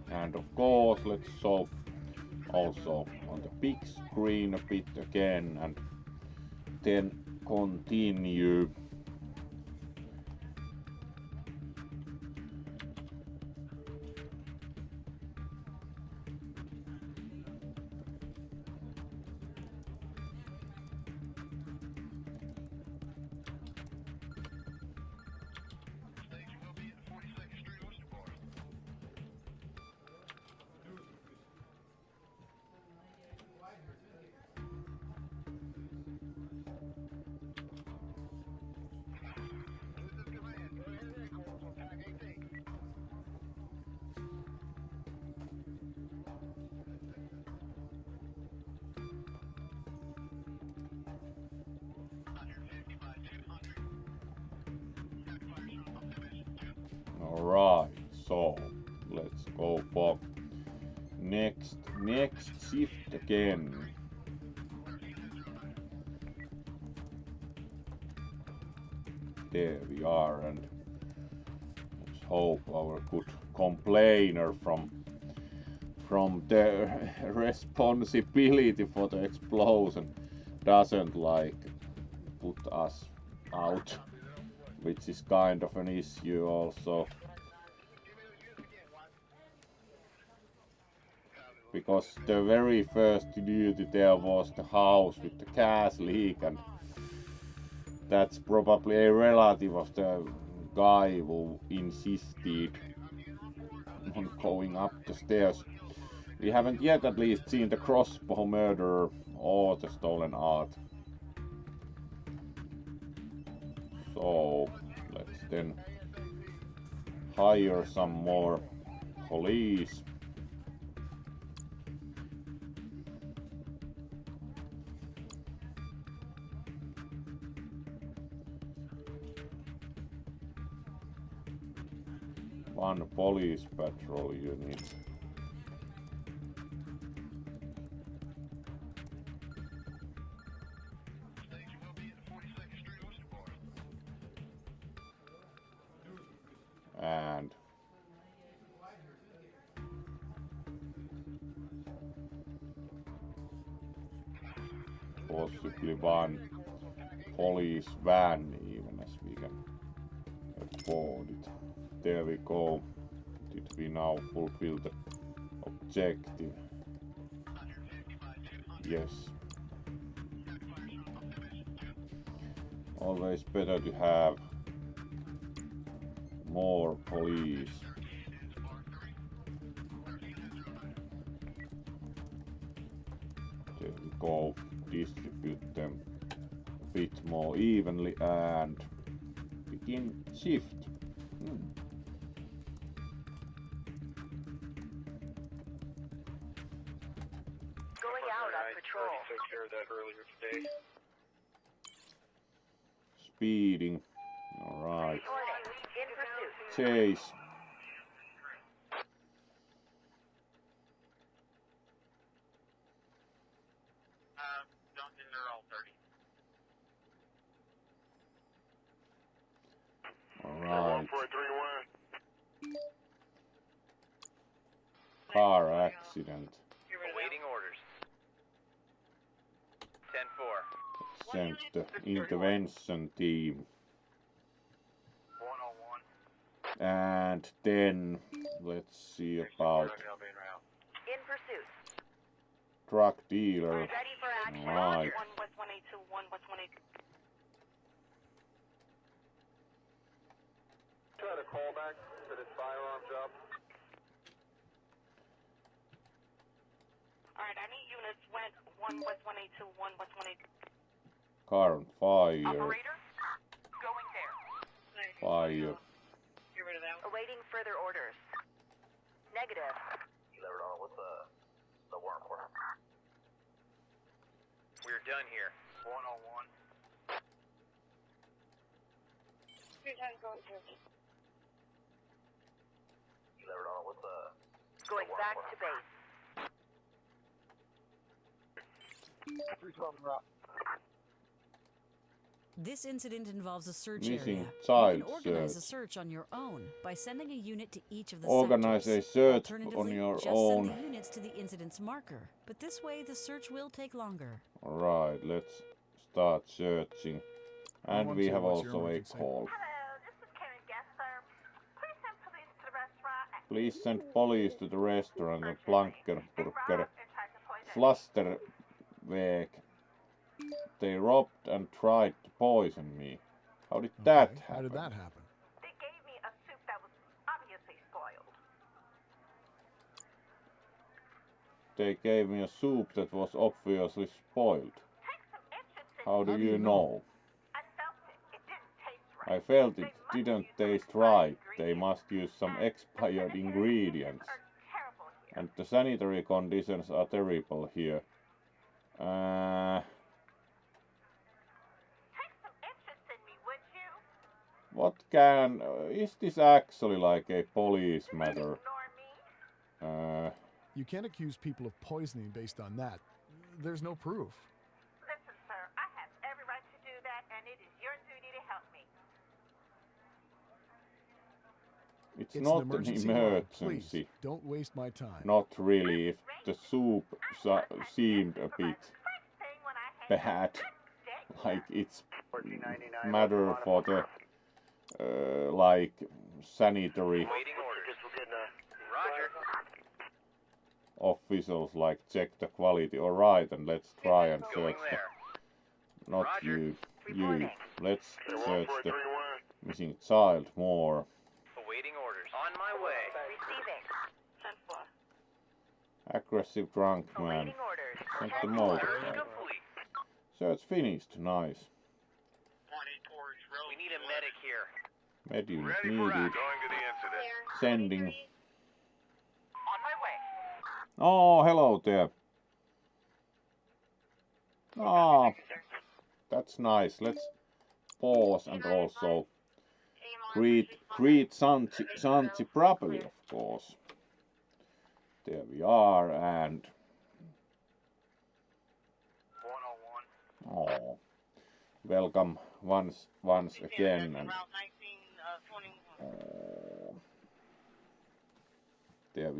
And of course, let's show also on the big screen a bit again and then continue. Alright, so let's go for next shift again. There we are, and let's hope our good complainer from the responsibility for the explosion doesn't like put us out, which is kind of an issue also. Because the very first duty there was the house with the gas leak, and that's probably a relative of the guy who insisted on going up the stairs We haven't yet at least seen the crossbow murderer or the stolen art. So let's then hire some more police. One police patrol unit. And possibly one police van, even as we can afford it. There we go. Did we now fulfill the objective? Yes. Always better to have more police. There we go. Distribute them a bit more evenly and begin shift. Going out on patrol. Took care of that earlier today. Speeding. Alright. In pursuit. Chase. Duncan, they're all 30. Alright. 1431. Car accident. Awaiting orders. 10-4. Sent the intervention team. 101. And then let's see about In pursuit. drug dealer. Ready for action. Right. 1 West 182, 1 West 182. Had a callback to this firearm job. Alright, I need units went 1 West 182, 1 West 182. Car on fire. Operator, going there. Fire. Get rid of that one. Awaiting further orders. Negative. We're done here. 101. Two times going to. Going back to base. 312 route. This incident involves a search Missing area. child You can organize a search. search on your own by sending a unit to each of the Organize a sectors. search Alternatively, on your just own. send the units to the incident's marker. But this way, the search will take longer. Alright, let's start searching. And we 112, have what's your also a emergency? call. Hello, this is Karen Gessler. Please send police to the restaurant. Please send police to the restaurant and Blankenburger Flusterweg. They robbed and tried to poison me. How did that Okay, happen? How did that happen? They gave me a soup that was obviously spoiled. They gave me a soup that was obviously spoiled. Take some interest in How do How do you you know? I felt it. It didn't taste right. I felt They it must didn't use some taste expired right. They ingredients. must use some And the expired sanitary ingredients. conditions are terrible here. And the sanitary conditions are terrible here. Take some interest in me, would you? What can... is this actually like a police Just matter? ignore me. You can't accuse people of poisoning based on that. There's no proof. Listen, sir, I have every right to do that, and it is your duty to help me. It's It's not an an emergency. line. emergency. Please, don't waste my time. Not really, if the soup seemed a bit First thing when I had bad. steak, Like it's 1499. matter for the like sanitary Awaiting orders. Roger. officials like check the quality. Alright, and let's try and Going search the, there. not Roger. you. Let's search the 1431. missing child more. Awaiting orders. On my way. receiving. 10-4. Aggressive drunk man. Awaiting orders. Sent the 10-4. motorbike. Complete. Search finished. Nice. We need a medic here. Medium Ready for needed. action. Going to the incident. Sending. On my way. Oh, hello there. Ah, that's nice. Let's pause and also greet Santi properly, of course. There we are, and 101. oh, welcome once again. And oh, there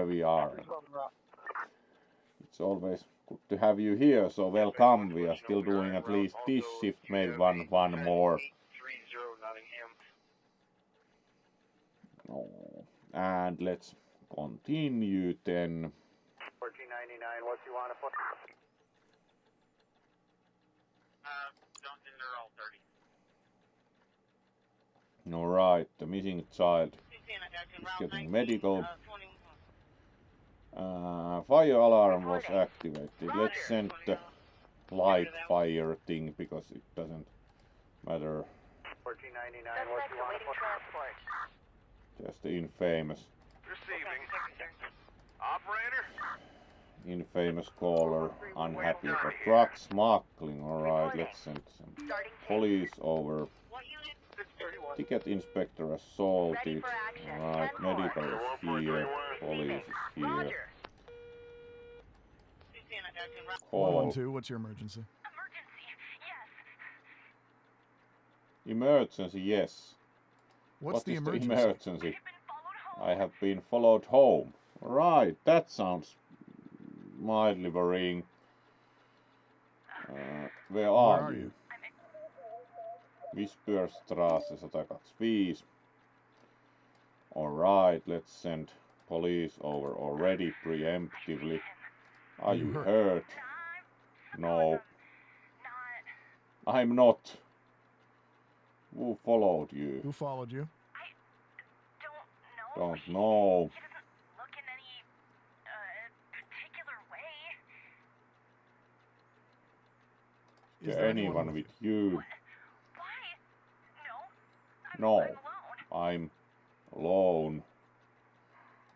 we are. It's always good to have you here, so welcome. We are still doing at least this shift, maybe one more. 830 Nottingham. Oh, and let's continue then. 1499, what do you want to put? Something they're all 30. Alright, the missing child is getting medical. Fire alarm was activated. Let's send the light fire thing because it doesn't matter. 1499, what Suspect do you want to awaiting put? transport. Just the infamous Operator? caller, unhappy about drug smuggling. Alright, let's send some Starting take. police over. Ticket inspector assaulted. Ready for action. Alright, 10-4. medical is here. Police is here. Roger. Call. 112, what's your emergency? Emergency, yes. What's What the is emergency? the emergency? I have been followed home. Right, that sounds mildly worrying. Where are you? Whisperstrasse 125. Alright, let's send police over already preemptively. Are you hurt? No. I'm not. Who followed you? Who followed you? Don't know. Is there anyone with you? No, I'm alone.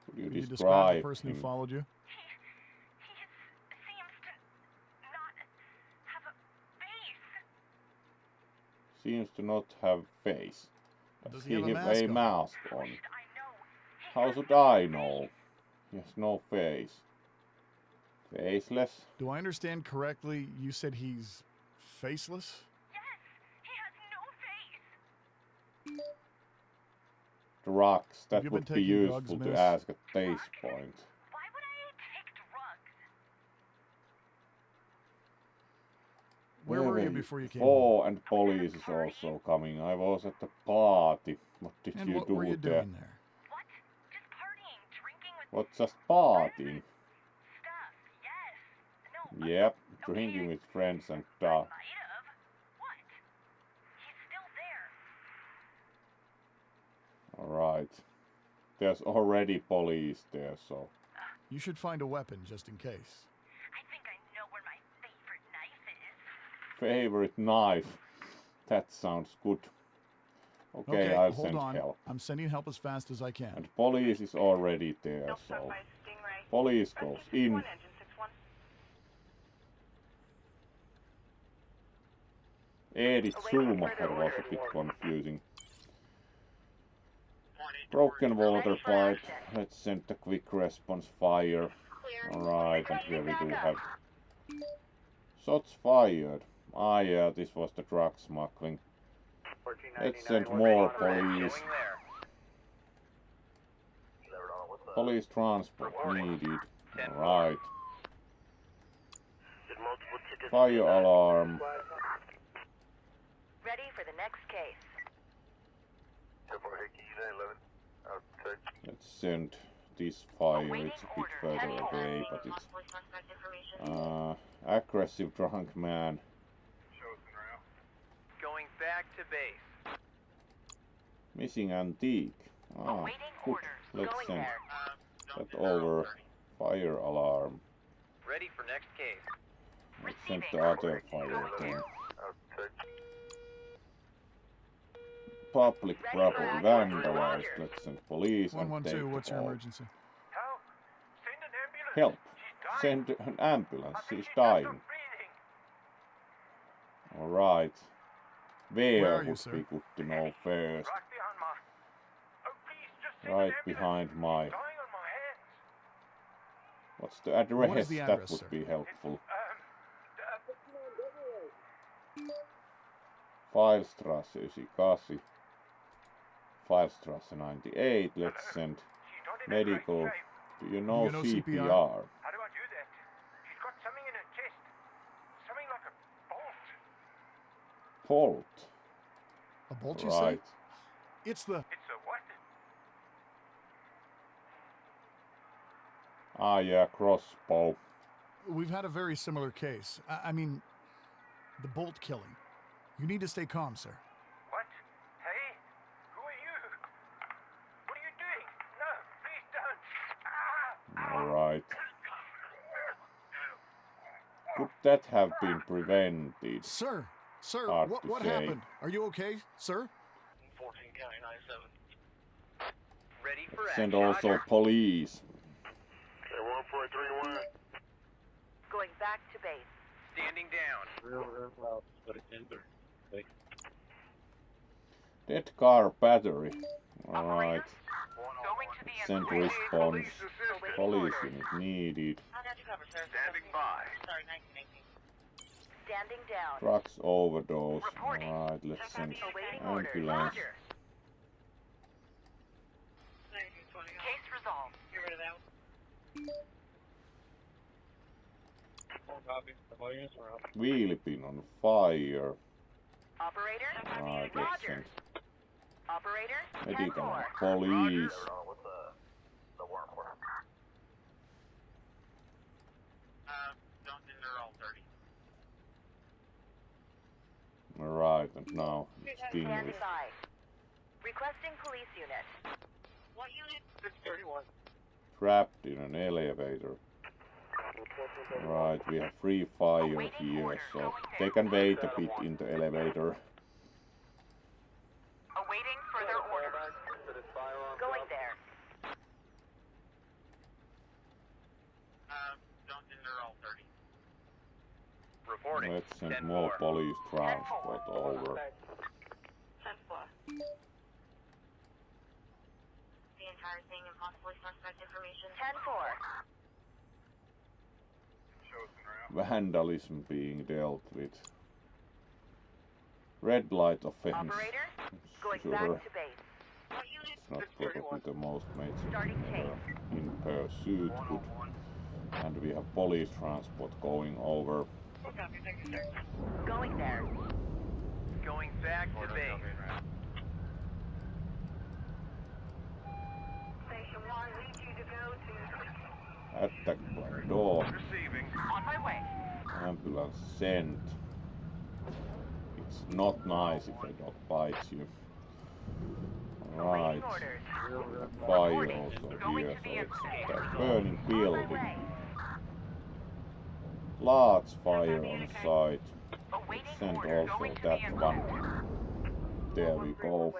Could you Could you describe describe the person him? who followed you? Seems to not have face. Does He he have a have a mask on? mask on. How should I know? He has no face. Faceless? Do I understand correctly? You said he's faceless? Drugs. Have That you would been be taking useful drugs, to miss? ask at this point. Where were you before you came Oh, and police is also coming. I was at the party. What did And you what do were you there? doing there? What, just partying? Yep, drinking with friends and stuff. Alright. There's already police there, so... You should find a weapon just in case. Favorite knife. That sounds good. Okay, I'll hold send on. help. I'm sending help as fast as I can. And police is already there, so... Police goes in. Edith Schumacher was a bit confusing. Broken water pipe. Let's send the quick response fire. Alright, and here we do have shots fired. Ah yeah, this was the drug smuggling. Let's send more police. Police transport needed. Alright. Fire alarm. Ready for the next case. Let's send this fire. It's a bit further away, but it's aggressive drunk man. Going back to base. Missing antique. Ah, good. Let's send that over Fire alarm. Ready for next case. Let's send the other fire then. Public property vandalized. Let's send police and take 112, the what's your call. emergency? Help! Send an ambulance! Help! She's dying! Send an ambulance. I think She's she can't dying. stop breathing. Alright. Where Where are you, would sir? be good to know first? Right behind my... Oh, please, just send Right an ambulance. behind my... She's dying on my hands. What's the address? What is the That address, would sir? be helpful. 5 Strasse 98. 5 Strasse 98. Let's send she's not in a medical. great shape. Do you know know CPR? CPR? How do I do that? She's got something in her chest. Something like a bolt. Bolt. A bolt, you Right. say? It's the... It's a what? Ah, yeah, crossbow. We've had a very similar case. I mean, the bolt killing. You need to stay calm, sir. What? Hey? Who are you? What are you doing? No, please don't. Ah! Alright. Could that have been prevented? Sir, Hard to what say. happened? Are you okay, sir? 14 County 97. Ready for Send action. also police. Okay, 1431. Going back to base. Standing down. Dead car battery. Alright. Going to the Send infrared. response. Awaiting Police orders. unit needed. Standing by. Standing down. Drugs overdose. Reporting. Alright, let's send Awaiting orders. ambulance. Roger. Case resolved. Wheel pin on fire. Operator. Alright, let's Roger. send Operator. medical 10-4. and police. Don't think they're all 30. Alright, and now Stand extinguished. by. Requesting police unit. What unit? 631. Trapped in an elevator. Right, we have free fire here, so they can wait a bit in the elevator. Awaiting further orders. Going there. Don't think they're all 30. Reporting. Let's send 10-4. more police transport over. 10-4. The entire thing and possibly suspect information. 10-4. Vandalism being dealt with. Red light offense. Operator. Going Sure, back to base. it's not probably the most major Starting chase. in pursuit. Good. And we have police transport going over. Going there. Going back to base. Station 1 leads you to go to... Attack by door. Receiving. On my way. Ambulance sent. It's not nice if they don't bite you. Right. Awaiting orders. Fire also here, so let's send that burning On my building. way. Large fire on site. Awaiting Send orders. also Going to that the one. infrared. There we go.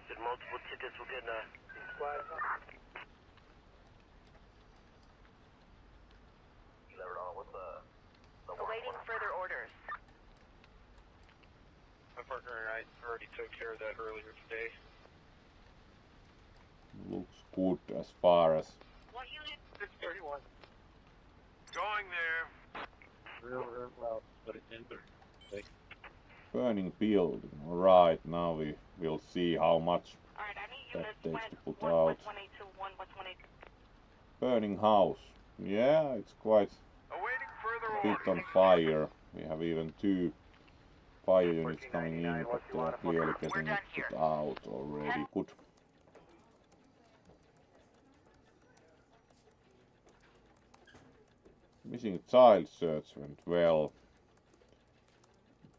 Did multiple tickets we're getting Awaiting further orders. My partner and I already took care of that earlier today. Looks good as far as What unit? 631. Going there. burning building. Alright, now we will see how much Alright, I need that units takes to put one, out. 11821, 118. Burning house. Yeah, it's quite Awaiting further a bit orders. on fire. We have even 2 fire units coming in, but they are clearly getting it put out already. Good. Missing child search went well.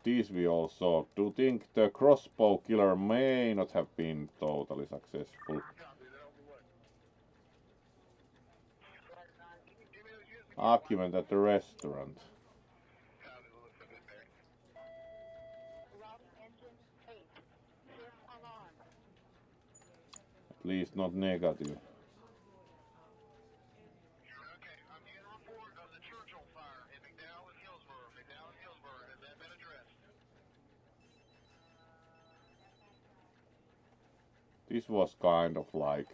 These we all saw. Do you think the crossbow killer may not have been totally successful? Argument at the restaurant. At least not negative. This was kind of like,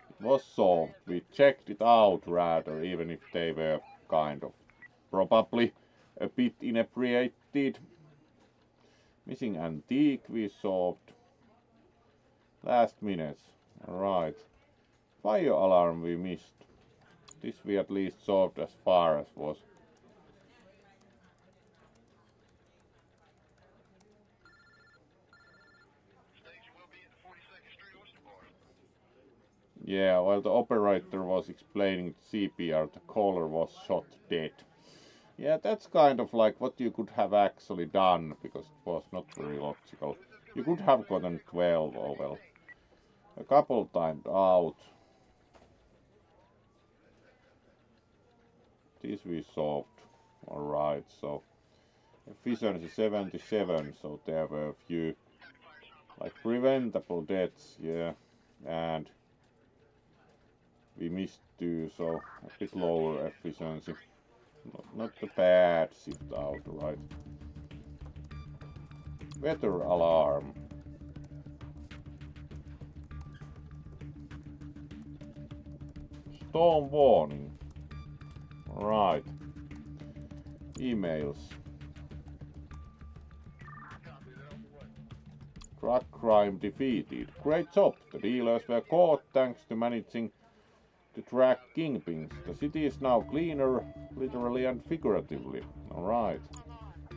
it was solved. We checked it out rather, even if they were kind of probably a bit inebriated. Missing antique we solved. Last minutes. Alright. Fire alarm we missed. This we at least solved as far as was. Yeah, while the operator was explaining CPR, the caller was shot dead. Yeah, that's kind of like what you could have actually done, because it was not very logical. You could have gotten 12, oh well. A couple timed out. This we solved. Alright, so efficiency 77, so there were a few like preventable deaths, yeah, and we missed 2, so a bit lower efficiency. Not a bad shift out, right? Weather alarm. Storm warning. Right. Emails. Drug crime defeated. Great job. The dealers were caught thanks to managing to track kingpins. The city is now cleaner, literally and figuratively. Alright.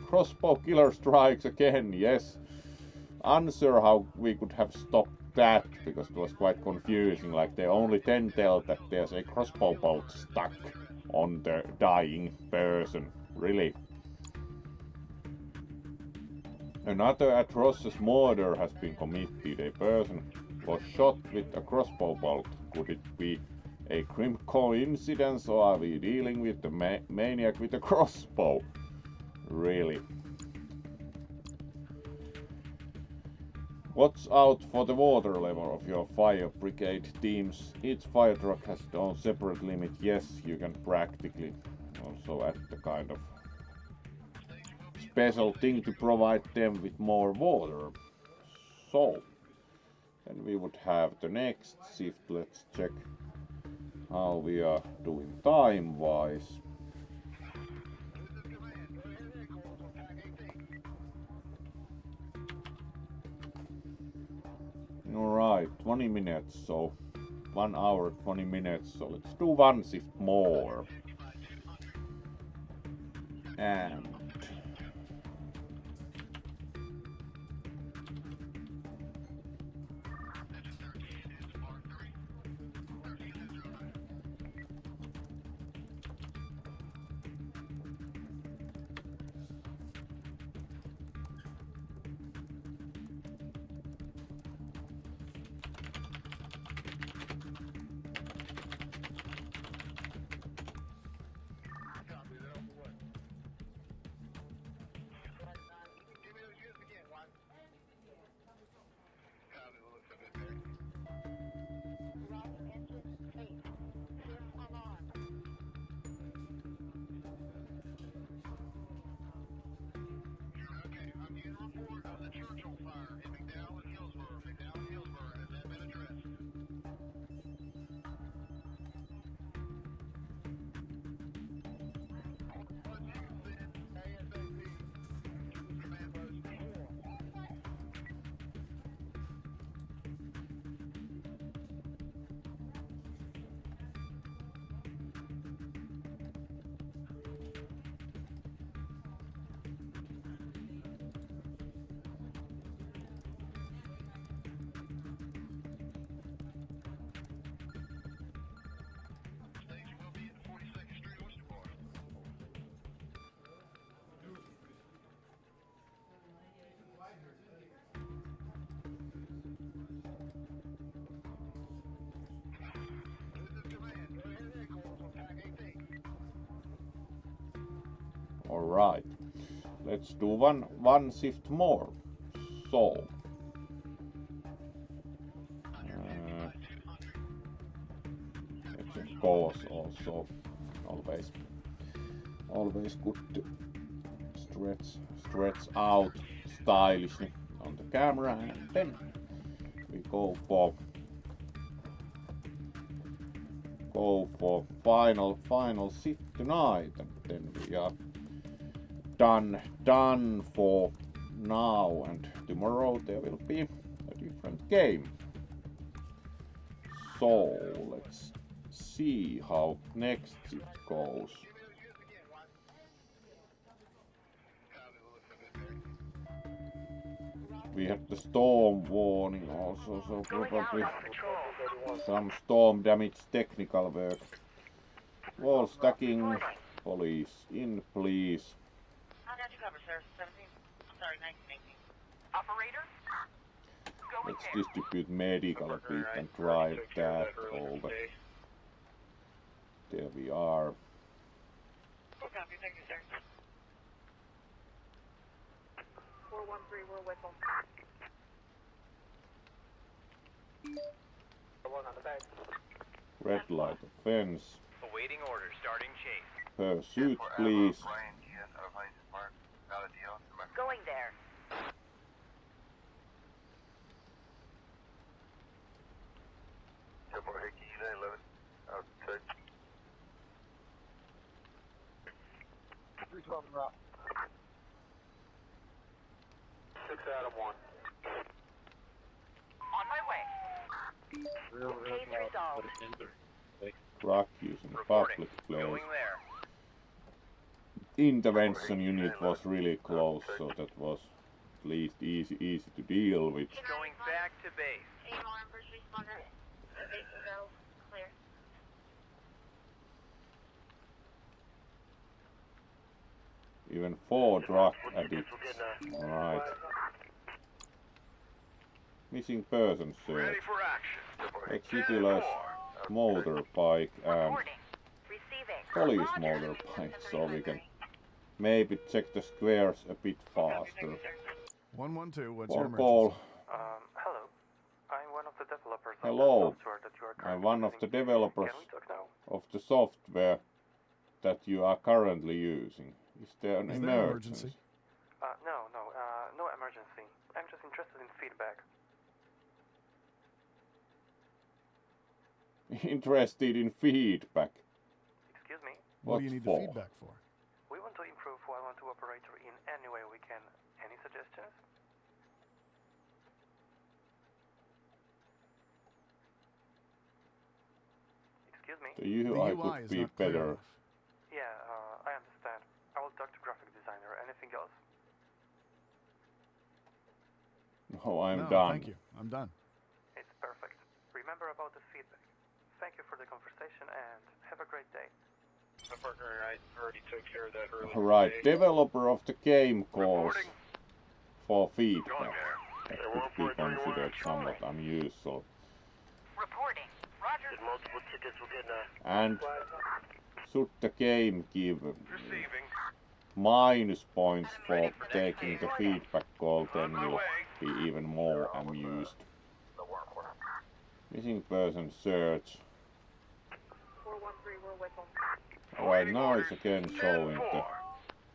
Crossbow killer strikes again, yes. Unsure how we could have stopped that, because it was quite confusing. Like, they only then tell that there's a crossbow bolt stuck on the dying person. Really. Another atrocious murder has been committed. A person was shot with a crossbow bolt. Could it be a grim coincidence, or are we dealing with the maniac with a crossbow? Really. Watch out for the water level of your fire brigade teams. Each fire truck has its own separate limit. Yes, you can practically also add the kind of special thing to provide them with more water. So, then we would have the next shift. Let's check how we are doing time-wise. Alright, 20 minutes, so 1 hour, 20 minutes, so let's do one shift more. And Alright. Let's do one shift more. So. Of course, also always good to stretch out stylishly on the camera, and then we go for final shift tonight, and then we are done for now, and tomorrow there will be a different game. So let's see how next shift goes. We had the storm warning also, so probably some storm damage technical work. Wall stacking, police in please. I got you covered, sir. 17. I'm sorry, 1918. Operator? Let's distribute medical equipment and drive that over. There we are. Full copy, thank you, sir. 413, we're with them. Red light offense. Awaiting orders, starting chase. Pursuit, please. Going there. On my way. Case resolved. Truck using Reporting. public place. Going there. Intervention unit was really close, so that was at least easy to deal with. Going back to base. AMR and first responder. Base and go. Clear. Even 4 drug addicts. Alright. Missing person search. Ready for action. Let's utilize motorbike and Reporting. Receiving. police motorbike, so we can maybe check the squares a bit faster. 112, what's For your call. emergency? Hello. I'm one of the developers of Hello. the software that you are I'm currently one of the using. developers Can we talk now? of the software that you are currently using. Is there an Is there an emergency? No emergency. I'm just interested in feedback. Interested in feedback. Excuse me? What do you need for? the feedback for? We want to improve 112 operator in any way we can. Any suggestions? Excuse me? The The UI UI could is be not clear better. enough. Yeah, I understand. I will talk to graphic designer. Anything else? No, I'm No, done. thank you. I'm done. It's perfect. Remember about the feedback. Thank you for the conversation and have a great day. My partner and I already took care of that earlier Alright, today. developer of the game calls Reporting. for Going feedback. there. That could be considered somewhat unusual. Reporting. Roger. Multiple tickets, we're getting And should the game give Receiving. minus points for taking the feedback call, then we'll be even more amused. Missing person search. 413, we're with them. Alright, now it's again showing the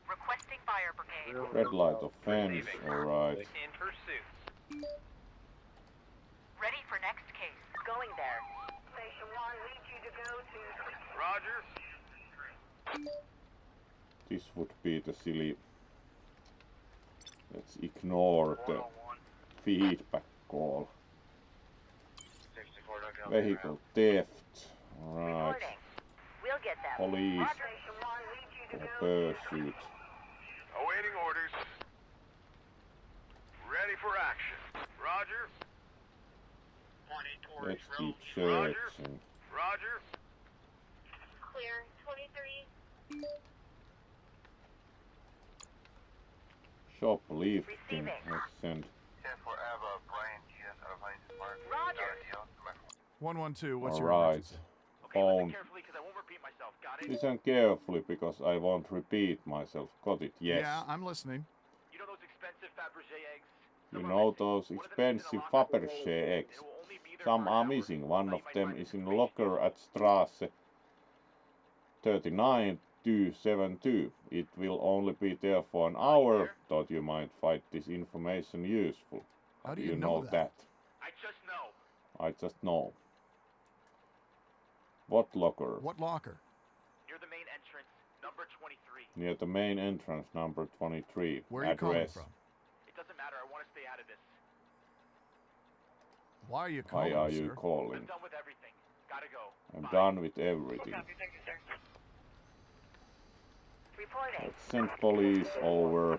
Requesting fire brigade. red light offense. Alright. In pursuit. Ready for next case. Going there. Station 1 needs you to go to... Roger. This would be the silly. Let's ignore the feedback call. Vehicle theft. Alright. Reporting. We'll get them. Police. Station 1 needs you to Or go to... pursuit. Awaiting orders. Ready for action. Roger. Let's keep Roger. searching. Roger. Clear. 23. Shoplifting. Receiving. Let's send. Roger. 112, what's your Alright. emergency? Okay, listen Phone. carefully because I won't repeat myself. Got it? Listen carefully because I won't repeat myself. Got it? Yes. Yeah, I'm listening. You know those expensive Fabergé eggs? You Some are know missing. those One of them is in a expensive locker. Fabergé eggs? It will only be there Some for an are hour. missing. One Now of you might them find is some in information locker at Strasse 39272. It will only be there for an hour. Thought you might find this information useful. How do you know that? that? I just know. I just know. What locker? What locker? Near the main entrance, number 23. Near the main entrance, number 23. Where are you calling Address. from? It doesn't matter. I want to stay out of this. Why are you Why calling, are you sir? calling? I'm done with everything. Gotta go. I'm Bye. done with everything. Reporting. Let's send police over.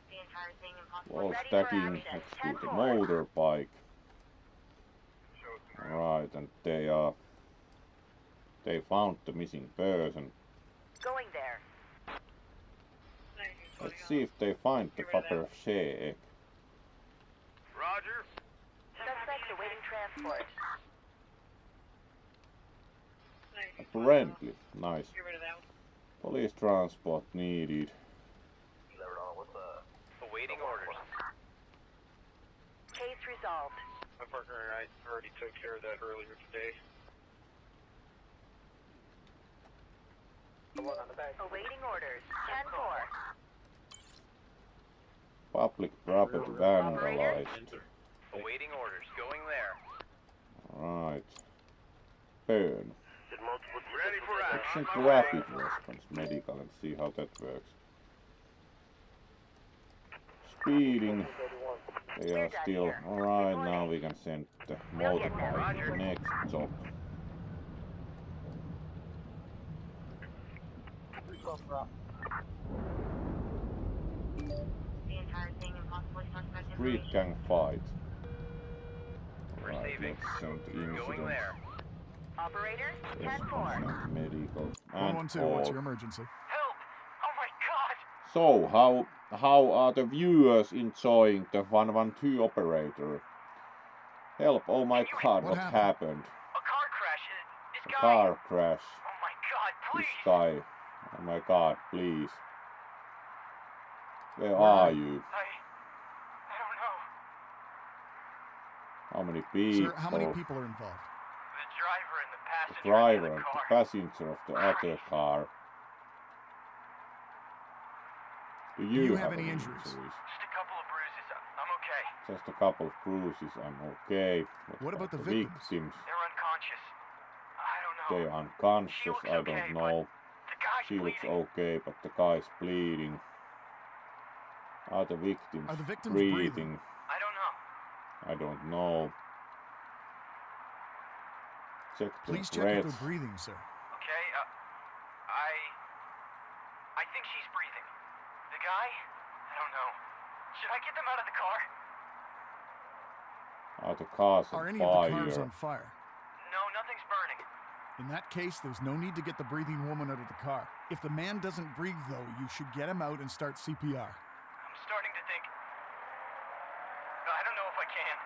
The entire thing impossible. All Ready for stacking action. next to 10 the forward. motorbike. Right, and they found the missing person. Going there. Let's see if they find the Fabergé egg. Roger. Suspects awaiting transport. Apparently, nice. Police transport needed. Awaiting orders. Case resolved. My partner and I already took care of that earlier today. Awaiting orders. 10-4. Public property vandalized. Awaiting orders. Going there. Right. Burn. Ready for Let's action. send rapid response medical and see how that works. Speeding. They are still alright. Now we can send the motorbike to the next job. The entire thing impossibly suspect Street information. gang fight. Right, Receiving. let's send Going incident. there. Operator. Let's 10-4. send medical and 112, what's all. your emergency? Help! Oh my God! So, how are the viewers enjoying the 112 operator? Help, oh my god, What what happened? happened? A car crash. This A guy. car crash. Oh my God! This Please. guy. Oh my god, please. Where Where are are you? you? I don't know. How many people? Sir, how many people are involved? The driver and the passenger. The driver in and the the car. passenger of the other car. Do you have any injuries? Just a couple of bruises. I'm okay. Just a couple of bruises, I'm okay. What about the victims? victims? They're unconscious. I don't know. They are unconscious, She looks I okay, don't know. The guy's She looks bleeding. okay, but the guy's bleeding. Are the victims, Are the victims breathing? breathing? I don't know. I don't know. Check the Please check breath. if they're breathing, sir. Okay. I think she's breathing. The guy? I don't know. Should I get them out of the car? Are the cars Are on any of the cars fire? on fire? No, nothing's burning. In that case, there's no need to get the breathing woman out of the car. If the man doesn't breathe, though, you should get him out and start CPR. I'm starting to think. I don't know if I can.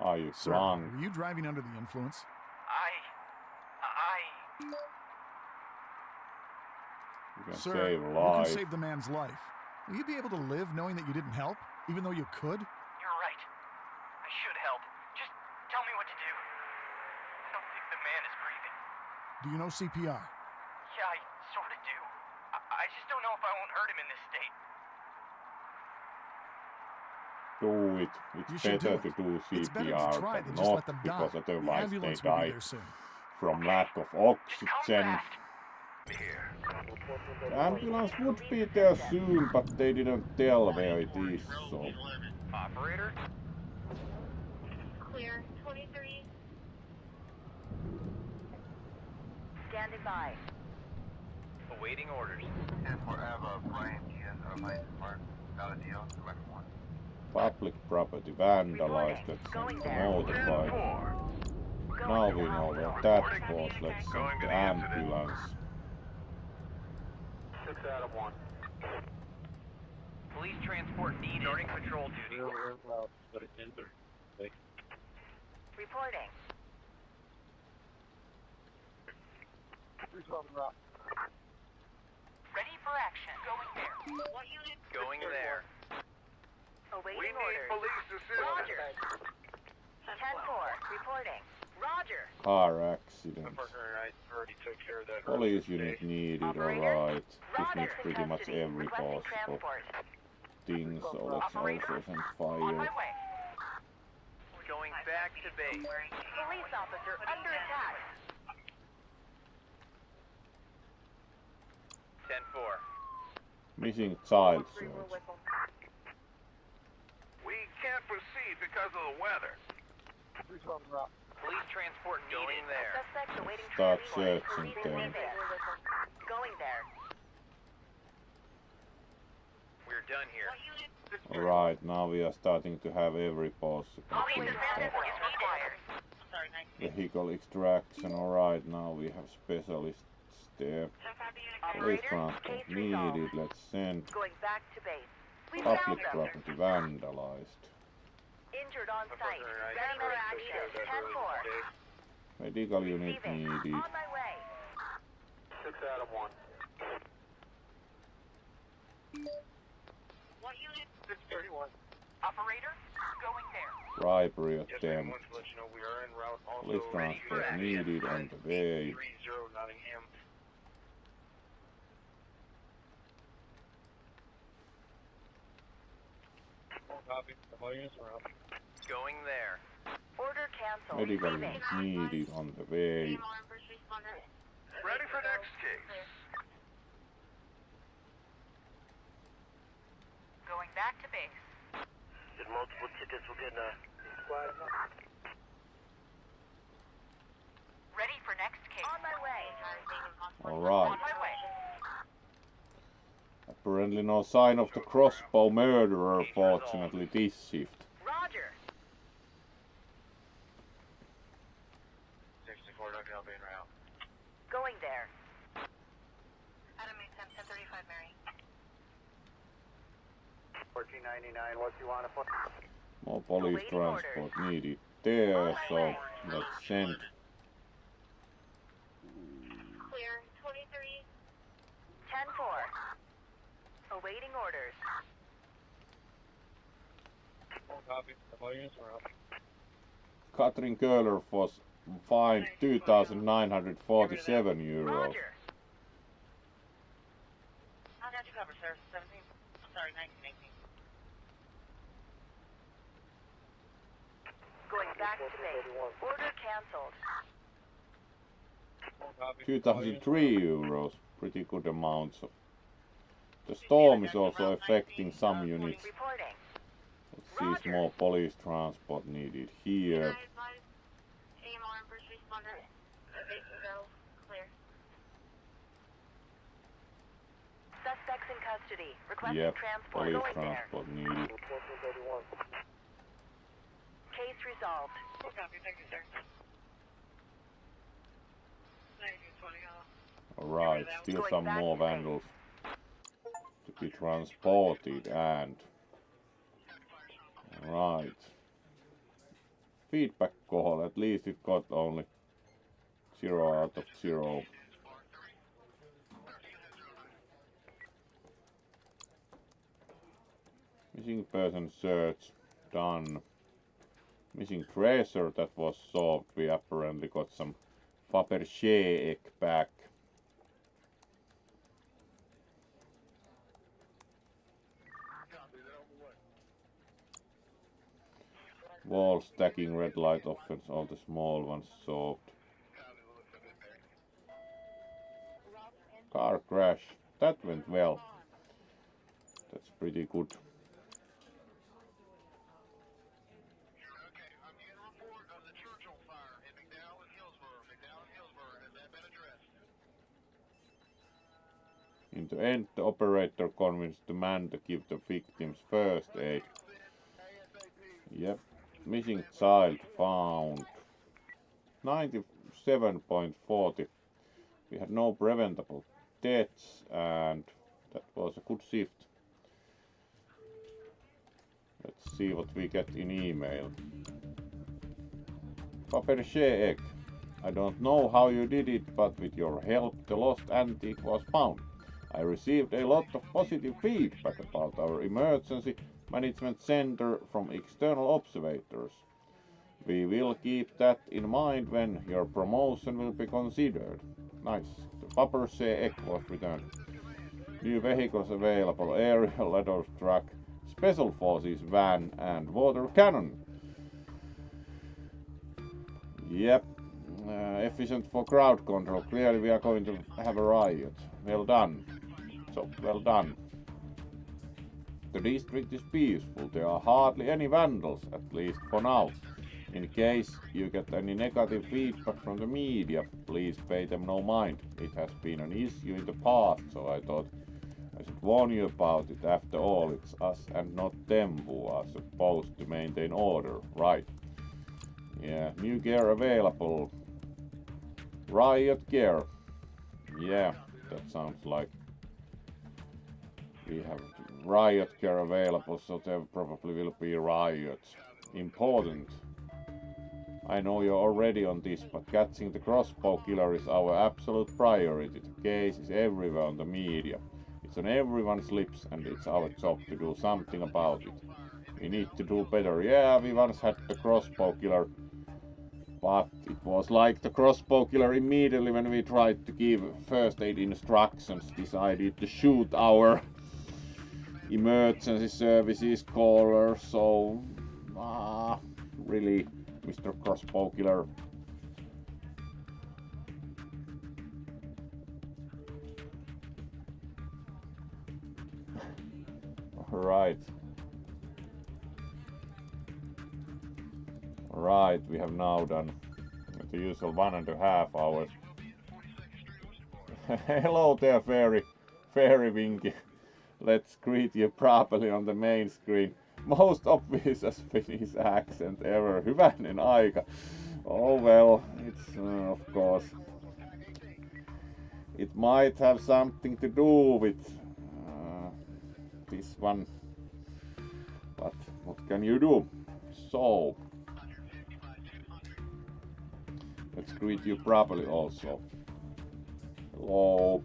Are you Sir, drunk? were you driving under the influence? You can Sir, save a you life. can save the man's life. Will you be able to live knowing that you didn't help, even though you could? You're right. I should help. Just tell me what to do. I don't think the man is breathing. Do you know CPR? Yeah, I sort of do. I just don't know if I won't hurt him in this state. Do it. You It's should better do to do It's better to CPR try than than just not, let them die. because The otherwise they ambulance will be die there soon. from lack of Just come oxygen. fast. The ambulance would be there soon, but they didn't tell where it is, so... Operator? Clear. 23. Standing by. Awaiting orders. Public property vandalized, let's Going send the there. motorbike. Now we know where that was, let's send the ambulance. 6 out of 1. Police transport needed. Starting patrol duty. Reporting. Ready for action. Going there. What unit? Going there. Awaiting orders. police assistance. Roger. 10-4, reporting. Roger. Car accident. Partner and I already took care of that. Police unit needed, alright. This needs pretty much every possible thing, so let's also send On my fire. way. Going back to base. Police officer under attack. 10-4. Missing child search. We can't proceed because of the weather. Police transport needed. Suspects awaiting Start transport. searching Police them. needed. Going there. We're done here. Alright, now we are starting to have every possible Police thing. transport is required. Sorry, 19. Vehicle extraction, alright, now we have specialists there. Police transport needed, let's send. Going back to base. We found Public them. property vandalized. Injured on My site. partner and I Ready for already took care action. of that earlier 10-4. today. Medical unit Receiving. needed. On my way. 6 out of 1. What unit? 631. Operator, going there. Bribery Yes, ma'am. attempt. Want to let you know we are en route. Also, Police transport needed on the way. 30 Nottingham. Going there. Order canceled. Medical Leaving. unit needed on the way. Alarm first responder. Ready for next case. Going back to base. Did multiple tickets will get Ready for next case. On my way. Alright. On my way. Apparently no sign of the crossbow murderer, fortunately, this shift. Roger. 64 Duck being route. Going there. Adam 1035 Mary. 1499, what you want to put? More police Awaiting orders. transport needed there, so let's send. Clear. 23. 10-4. Awaiting orders. Catherine Köhler was fined €2,947. Roger. I got you covered, sir. 17. Sorry, 1918. Going back to base. Order canceled. €2,003. Pretty good amounts of. The storm is also affecting some units. Reporting. Let's see if more police transport needed here. Aim alarm first responder. Base go. Clear. Suspects in custody. Requesting Yep, transport. police Going there. transport needed. Case resolved. Full copy. Thank you, sir. 1920. Alright, still some more vandals to be transported and. Right. Feedback call, at least it got only 0 out of 0. Missing person search done. Missing treasure, that was solved. We apparently got some Fabergé egg back. Wall stacking, red light offense, all the small ones solved. Car crash, that went well. That's pretty good. In the end, the operator convinced the man to give the victims first aid. Yep. Missing child found. 97.40. We had no preventable deaths and that was a good shift. Let's see what we get in email. Fabergé egg. I don't know how you did it, but with your help the lost antique was found. I received a lot of positive feedback about our emergency management center from external observators. We will keep that in mind when your promotion will be considered. Nice. The Fabergé egg was returned. New vehicles available: aerial ladder truck, special forces van, and water cannon. Yep. Efficient for crowd control. Clearly we are going to have a riot. Well done. So, well done. The district is peaceful. There are hardly any vandals, at least for now. In case you get any negative feedback from the media, please pay them no mind. It has been an issue in the past, so I thought I should warn you about it. After all, it's us and not them who are supposed to maintain order, right? Yeah, new gear available. Riot gear. Yeah, that sounds like we have riot gear available, so there probably will be riots. Important. I know you're already on this, but catching the crossbow killer is our absolute priority. The case is everywhere on the media. It's on everyone's lips, and it's our job to do something about it. We need to do better. Yeah, we once had the crossbow killer, but it was like the crossbow killer immediately when we tried to give first aid instructions decided to shoot our emergency services caller, so really, Mr. Crossbow Killer. Right. Right, we have now done the usual 1.5 hours. Hello there, Fairy Winky. Let's greet you properly on the main screen. Most obvious as Finnish accent ever. Hyvänen aika. Oh well, it's of course. It might have something to do with this one. But what can you do? So, let's greet you properly also. Hello.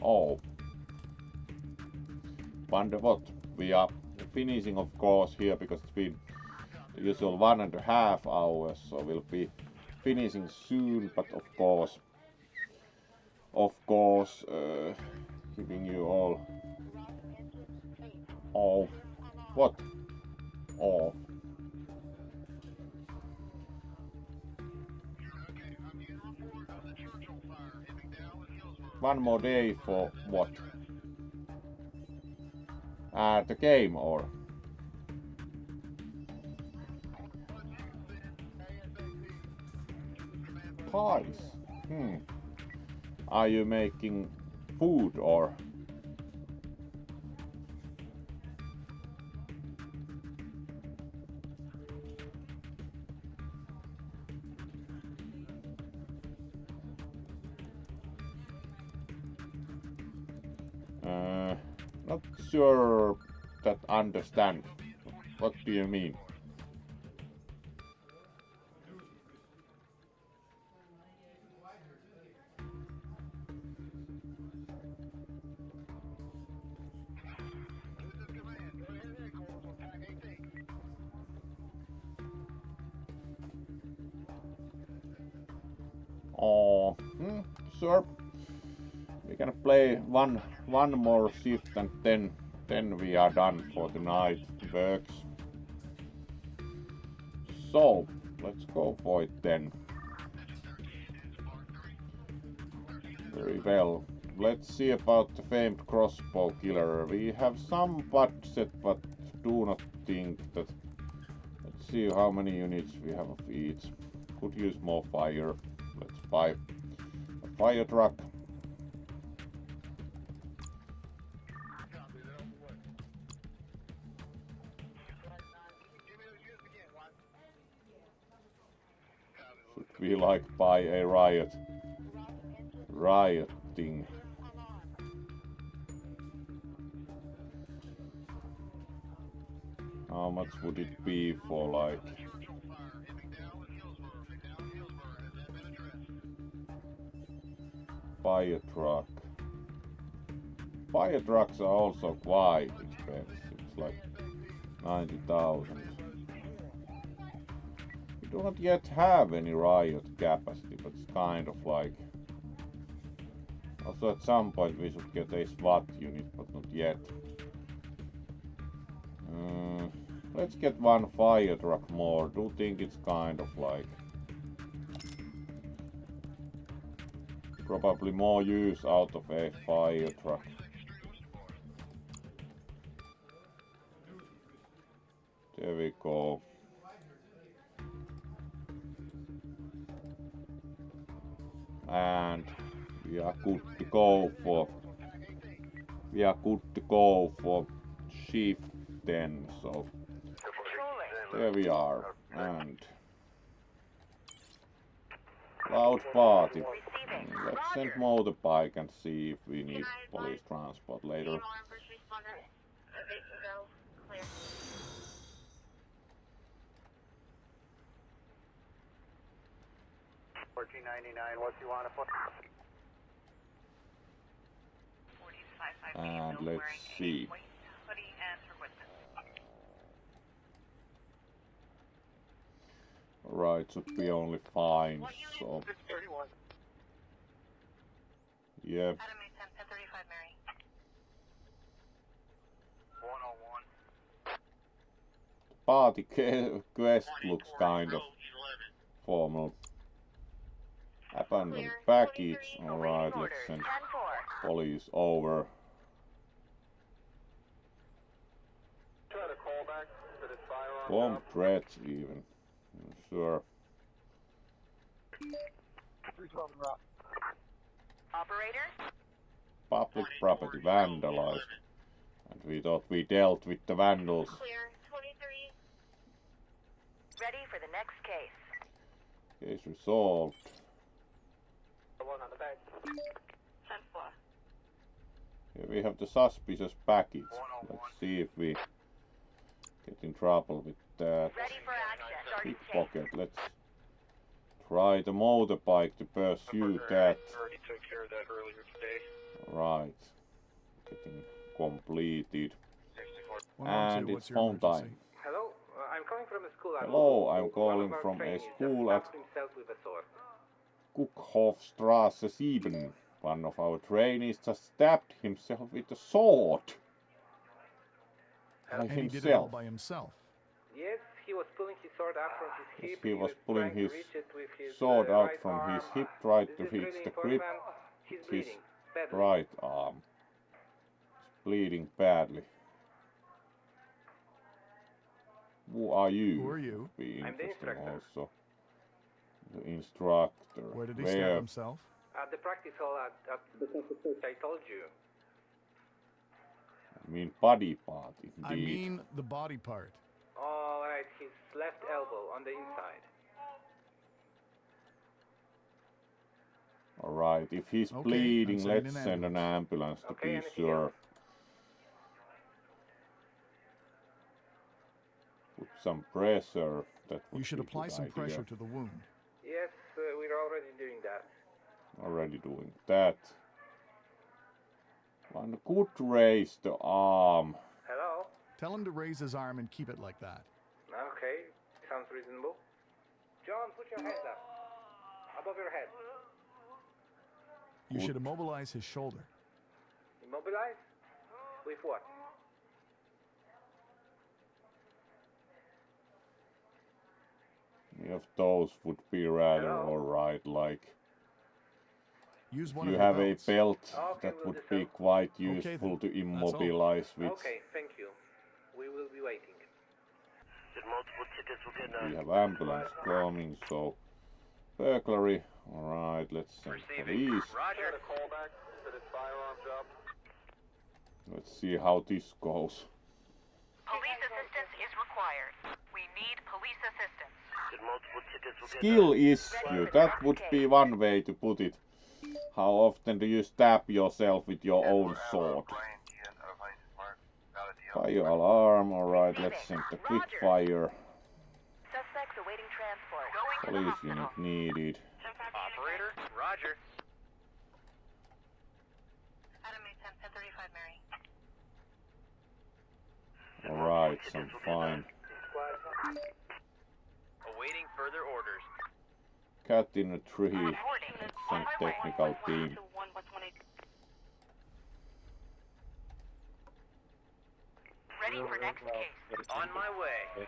Oh. Wonder what? We are finishing, of course, here because it's been the usual 1.5 hours, so we'll be finishing soon, but of course, giving you all. Oh. What? Oh. One more day for what? The game or? Pies. Are you making food or? Not sure that understand. What do you mean? Oh, sure. We can play one more shift and then we are done for tonight. Works. So let's go for it then. Very well. Let's see about the famed crossbow killer. We have some budget, but do not think that. Let's see how many units we have of each. Could use more fire. Let's buy a fire truck. be like by a rioting. How much would it be for like fire truck? Fire trucks are also quite expensive. It's like 90,000. We do not yet have any riot capacity, but it's kind of like. Also, at some point we should get a SWAT unit, but not yet. Let's get one fire truck more. Do think it's kind of like probably more use out of a fire truck. There we go. And we are good to go for shift 10, so there we are. And loud party. Let's send motorbike and see if we need police transport later. First responder, evasive go, clear. 1499, what do you want to put? And let's see. Alright, should be only fine, so. Yeah. Party quest looks kind of formal. Abandoned package. Alright, let's send police over. Bomb threats even. Sure. Operator? Public property vandalized. And we thought we dealt with the vandals. Clear, 23. Ready for the next case. Case resolved. One on the back. 10-4. Here we have the suspicious package. Let's see if we get in trouble with that. Ready for action. Starting Pickpocket. Let's try the motorbike to pursue that. Already took care of that earlier today. Right. Getting completed. 102, And what's it's your phone emergency? time. Hello, I'm calling from a school. Hello, I'm calling One of our from a trainees school just at stabbed himself with a sword. Kukhofstrasse 7. One of our trainees just stabbed himself with a sword. By And he did it all himself. by himself. Yes, he was pulling his sword out from his Yes, hip. he was pulling trying to his reach it with his sword out right from his arm. hip, tried This to is reach really the important, grip man. He's his bleeding badly. right arm. He's bleeding badly. Who are you? Who are you? Be I'm the interesting instructor. also. The instructor. Where did he stab himself? At the practice hall at I told you. I mean body part, indeed. I mean the body part. Alright, his left elbow on the inside. Alright, if he's Okay, bleeding, I'm sending let's an send an ambulance to Okay, be anything sure. else? Put some pressure. That would You should be a apply good some idea. pressure to the wound. Yes, we're already doing that. Already doing that. One could raise the arm. Hello? Tell him to raise his arm and keep it like that. Okay, sounds reasonable. John, put your hands up. Above your head. You Would- should immobilize his shoulder. Immobilize? With what? Any of those would be rather Hello? alright, like Use one you of your have a belts. belt Okay, that we'll would do be so. quite Okay, useful then. to immobilize with. Okay, thank you. We will be waiting. We have ambulance coming, so burglary. Alright, let's send police. Roger. Callback to this firearm job. Let's see how this goes. Police assistance is required. We need police assistance. Skill issue, that would be one way to put it. How often do you stab yourself with your own sword? Fire alarm, alright, let's send the quick fire. Suspects awaiting transport. Police unit needed. Operator, roger. Adam 1035 Mary. Alright, some fine. Awaiting further orders. Cat in a tree. Let's send technical team. Ready for next case. On my way.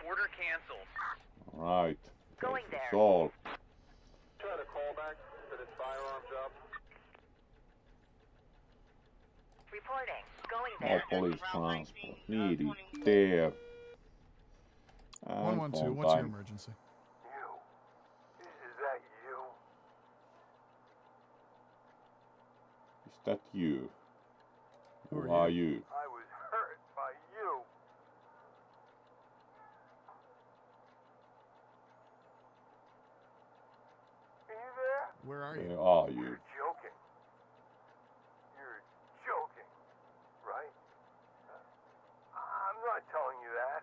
Order canceled. Alright. Going there. Solved. Try to call back for this firearm job. Reporting. Going More there. police transport needed there. And 112, phone what's your time. emergency? Is that you? Is that you? Who Who are are you? I was hurt by you. Are you there? Where are you? Where are you? You're joking. You're joking, right? I'm not telling you that.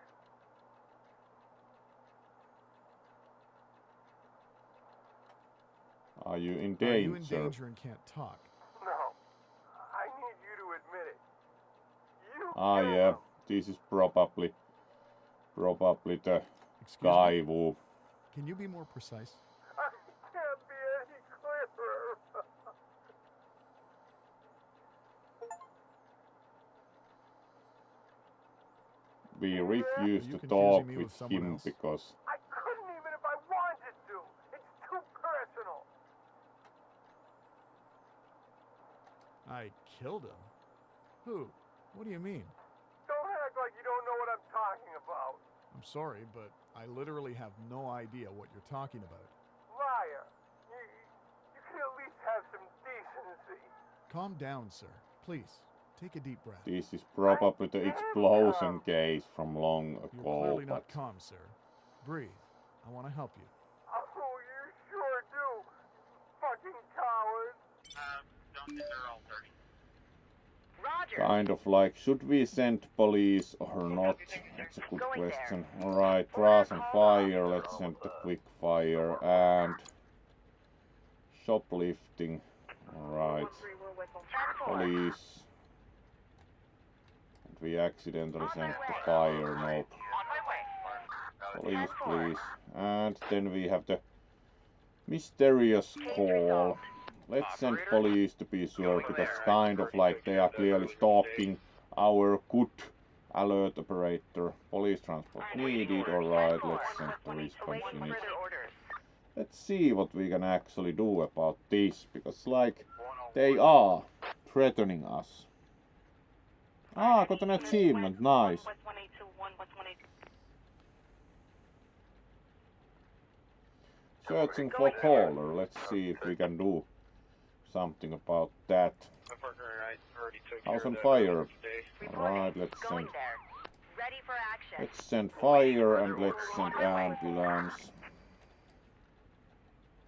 Are you in Are you in danger? danger and can't talk? No. I need you to admit it. You Ah, killed yeah. him. This is probably the Excuse guy me? who. Can you be more precise? I can't be any clearer. We refuse You to confusing talk me with with someone him else? because I couldn't even if I wanted to. It's too personal. I killed him? Who? What do you mean? Don't act like you don't know what I'm talking about. I'm sorry, but I literally have no idea what you're talking about. Liar. You can at least have some decency. Calm down, sir. Please, take a deep breath. this is probably the explosion case from long You're ago. clearly But not calm, sir. Breathe. I want to help you. Oh, you sure do. Fucking coward. Don't think they're all dirty. Roger. kind of like, should we send police or not? That's a good Going there. question. Alright, draw some fire. Let's send the quick fire and shoplifting. Alright, 10-4. police. And we accidentally sent the fire. Nope. On my way. Police, please. And then we have the mysterious call. Let's send police to be sure, because kind of like they are clearly stalking our good alert operator. Police transport needed. Alright, let's send the response Awaiting unit. further orders. Let's see what we can actually do about this, because like they are threatening us. Ah, got an achievement, nice. Searching for caller. Let's see if we can do something about that. My partner and I already took care House of on that fire. today. Alright, let's Going send there. Ready for action. let's send fire and let's send ambulance.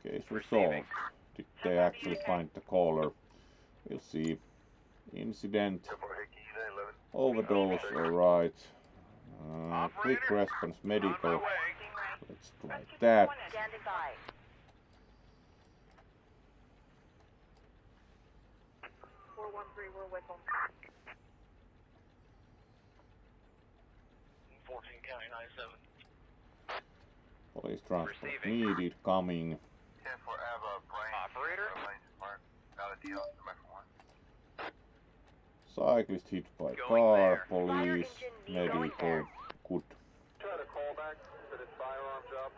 Case resolved. Did they actually find the caller? We'll see. Incident. Overdose, alright. Quick response medical. Let's try that. Standing by. We're with them. 14 County 97. Police transport needed coming. Operator? Cyclist hit by Going car, there. police, medical, good. Try to call back for this firearm job.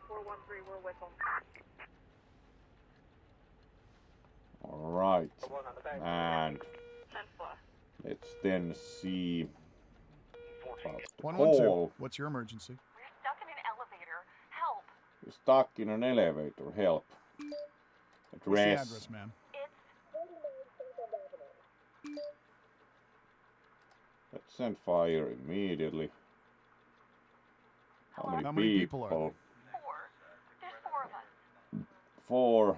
413, we're with them. Alright, and let's then see about the 112. call. What's your emergency? We're stuck in an elevator. Help. We're stuck in an elevator, help. What's the Address. address, ma'am? Let's send fire immediately. How many, How many people are there? 4. There's 4 of us. 4.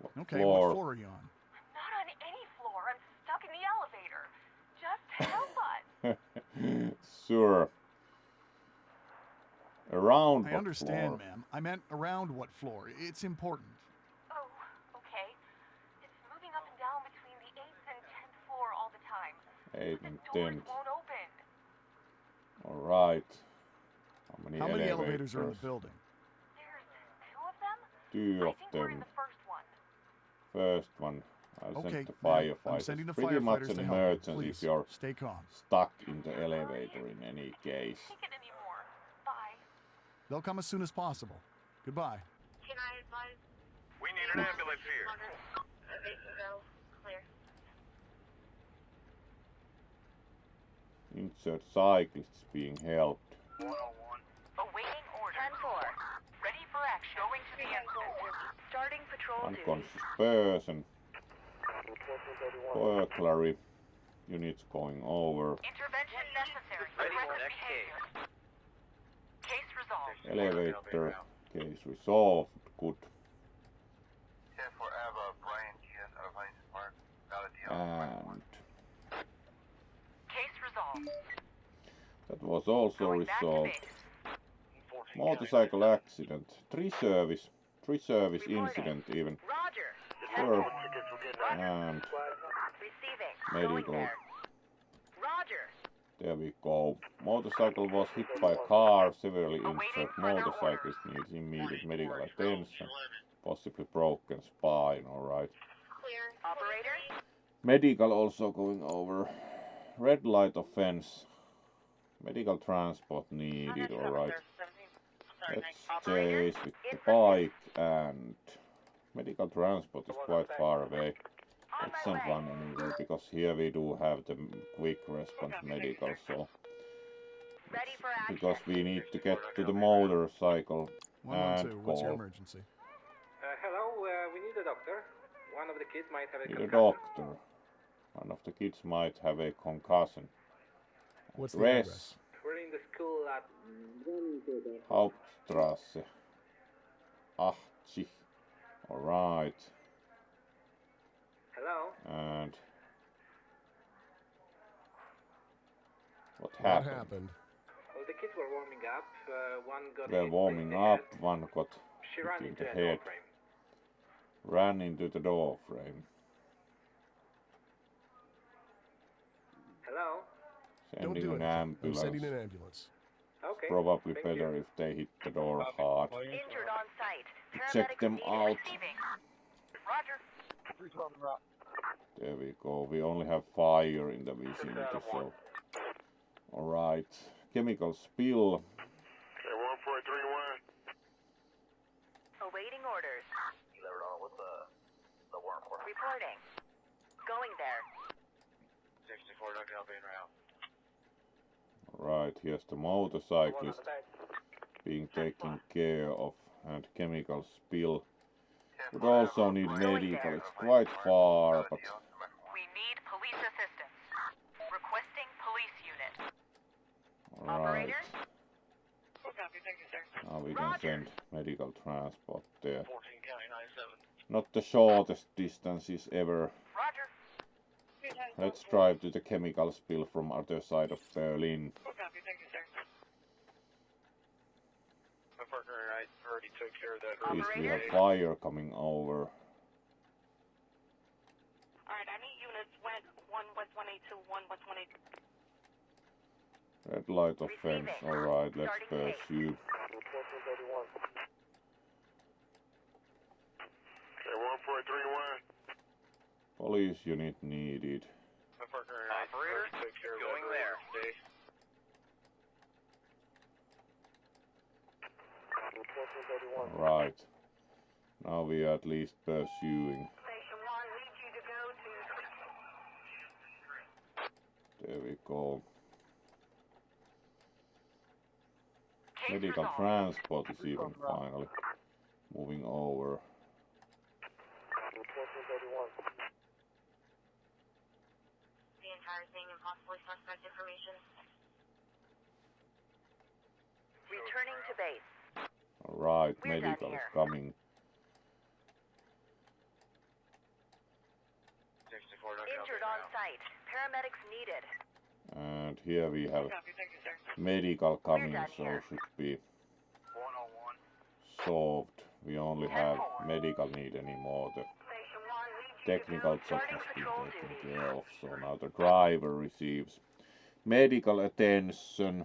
What Okay, floor? what floor are you on? Not on any floor. I'm stuck in the elevator. Just help us. Sure. Around I what understand, floor? ma'am. I meant around what floor. It's important. Oh, okay. It's moving up and down between the 8th and 10th floor all the time. 8th The and doors 10th. won't open. Alright. How How many many elevators are in the elevators? building? There's 2 of them. 2 I of think we're in them. the first one. First one. I'll Okay, send the ma'am, I'm firefighters. sending the Pretty much firefighters an to help you. emergency if Please, you're stay calm. stuck in the elevator in any case. Can't take it anymore. Bye. They'll come as soon as possible. Goodbye. Can I advise? We need an ambulance here. Go. Clear. Injured cyclists being helped. 101. Awaiting order. 10-4. Ready for action. Going to the incident. Starting patrol duty. Unconscious person. Burglary. Units going over. Intervention necessary. Ready for Aggressive next behavior. Case resolved. Elevator. Case resolved. Good. 10 forever, Brian Diaz, Irvine Park, And Case resolved. that was also Going back to resolved. base. Motorcycle accident. Tree service incident even. Roger. Sure. And Receiving. medical. Going there. Roger. There we go. Motorcycle was hit by a car, severely injured. Motorcyclist needs immediate medical attention. Possibly broken spine, alright. Clear. Operator. Medical also going over. Red light offense. Medical transport needed, alright. Let's chase with the bike, and medical transport is quite far away. Let's send one anyway, because here we do have the quick response medical, so Ready for action. because we need to get to the motorcycle 112, and what's your call. emergency? Hello, we need a doctor. One of the kids might have a Need a concussion. doctor. One of the kids might have a concussion. What's the Address. address? We're in the school at Hauptstraße. 80. Alright. Hello. And what What happened? happened? Well, the kids were warming up. One got They're hit warming in the up, head. one got She ran hit in into the a door head, frame. ran into the door frame. Hello. Don't Sending do an anything. I'm ambulance. sending an ambulance. Okay. Probably thank better you. if they hit the door hard. Injured on site. Check Paramedics them needed. out. Receiving. Roger. There we go. We only have fire in the vicinity, so. Alright. Chemical spill. Okay, 1431. Awaiting orders. Reporting. Going there. 64, don't get up in route. Alright, here's the motorcyclist being taken care of, and chemical spill. Would also need medical. It's quite far, but We need police assistance. Requesting police unit. alright. Operator. Now we can send medical transport there. 14 County 97. Not the shortest distances ever. Roger. Let's drive to the chemical spill from other side of Berlin. My partner and I already took care of that. At least we have Operator? fire coming over. Alright, I need units west 1 West 182, 1 West 182. Red light offense. Receiving. Alright, let's Starting case. pursue. 1431. Okay, 1431. Police unit needed. My partner and I Operator, already took care of going that there. today. 1431. Right. Now we are at least pursuing. Station 1 leads you to go to... There we go. Case Medical resolved. transport is even finally moving over. 1431. The entire thing impossible. for suspect information. Returning to base. Alright, We're done medical is here. coming. 64, don't Injured on site. Paramedics needed. And here we have Copy, thank you, sir. medical coming, done so here. should be 101. solved. We only have medical need anymore. The technical job has been taken care of, so now the driver receives medical attention. 10-4.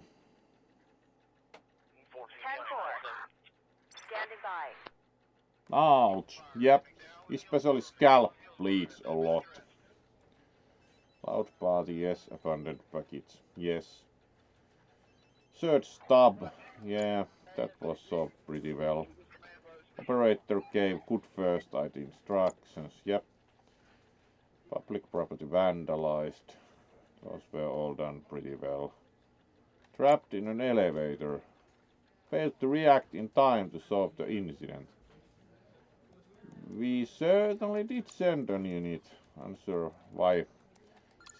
Standing by. Ouch! Yep, especially scalp bleeds a lot. Loud party, yes. Abandoned package, yes. Third stub, yeah, that was solved pretty well. Operator gave good first aid instructions, yep. Public property vandalized. Those were all done pretty well. Trapped in an elevator. Failed to react in time to solve the incident. We certainly did send an unit. Unsure why.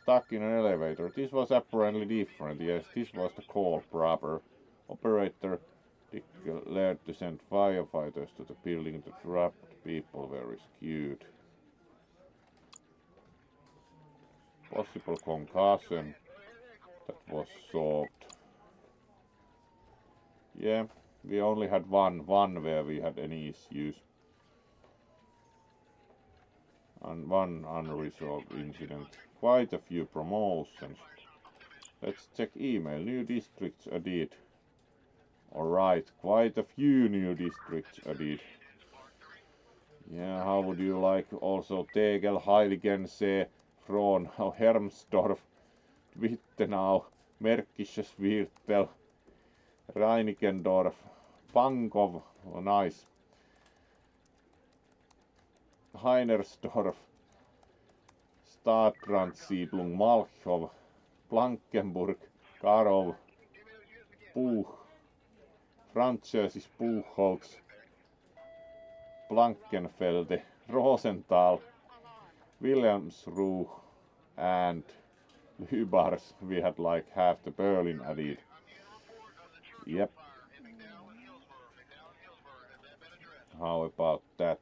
Stuck in an elevator. This was apparently different. Yes, this was the call proper. Operator declared to send firefighters to the building. The trapped people were rescued. Possible concussion. That was solved. Yeah, we only had one where we had any issues. And one unresolved incident. Quite a few promotions. Let's check email. New districts added. Alright, quite a few new districts added. Yeah, how would you like also Tegel, Heiligense, från Hermsdorf, Wittenau, Märkisches Viertel, Reinickendorf, Pankov, oh, nice. Heinersdorf, Stadtgrenzsiedlung Malchow, Blankenburg, Karov, Buch, Französisch Buchholz, Blankenfelde, Rosenthal, Wilhelmsruh, and Lübars. We had like half the Berlin added. Yep. How about that?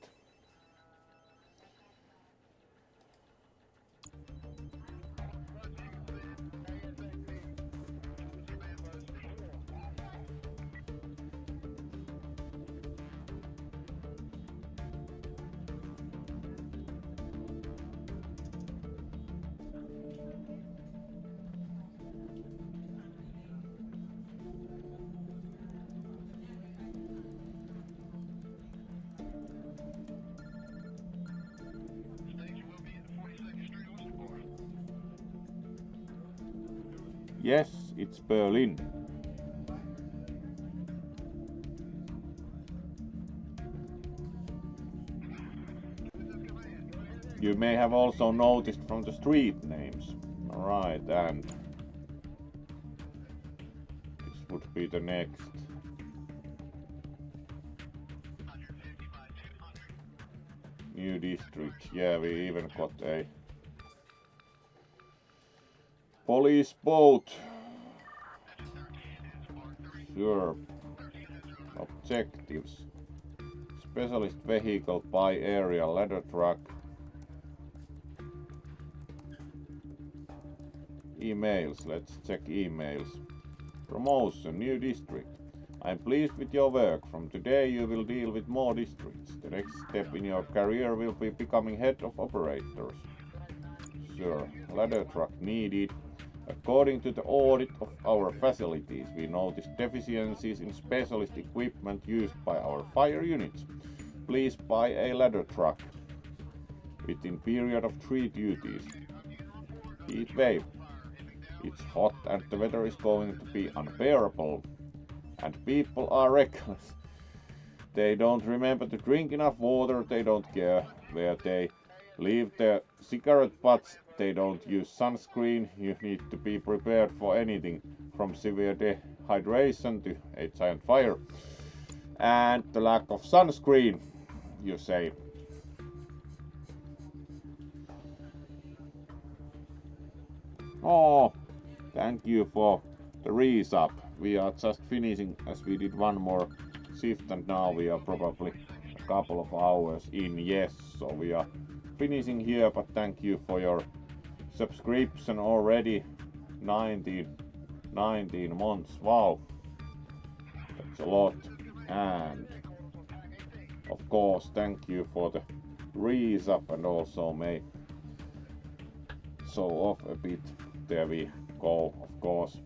Yes, it's Berlin. You may have also noticed from the street names. Alright, and this would be the next. New district. Yeah, we even got a police boat. Sure. Objectives. Specialist vehicle by area ladder truck. Emails. Let's check emails. Promotion. New district. I'm pleased with your work. From today you will deal with more districts. The next step in your career will be becoming head of operators. Sure. Ladder truck needed. According to the audit of our facilities, we noticed deficiencies in specialist equipment used by our fire units. Please buy a ladder truck within period of 3 duties. Heat wave. It's hot and the weather is going to be unbearable. And people are reckless. They don't remember to drink enough water, they don't care where they leave their cigarette butts, they don't use sunscreen. You need to be prepared for anything from severe dehydration to a giant fire. And the lack of sunscreen, you say. Oh, Thank you for the resub. We are just finishing as we did one more shift and now we are probably a couple of hours in. Yes, so we are finishing here, but thank you for your subscription already. 19 months. Wow, that's a lot. And of course, thank you for the resub and also may show off a bit. There we go. Of course,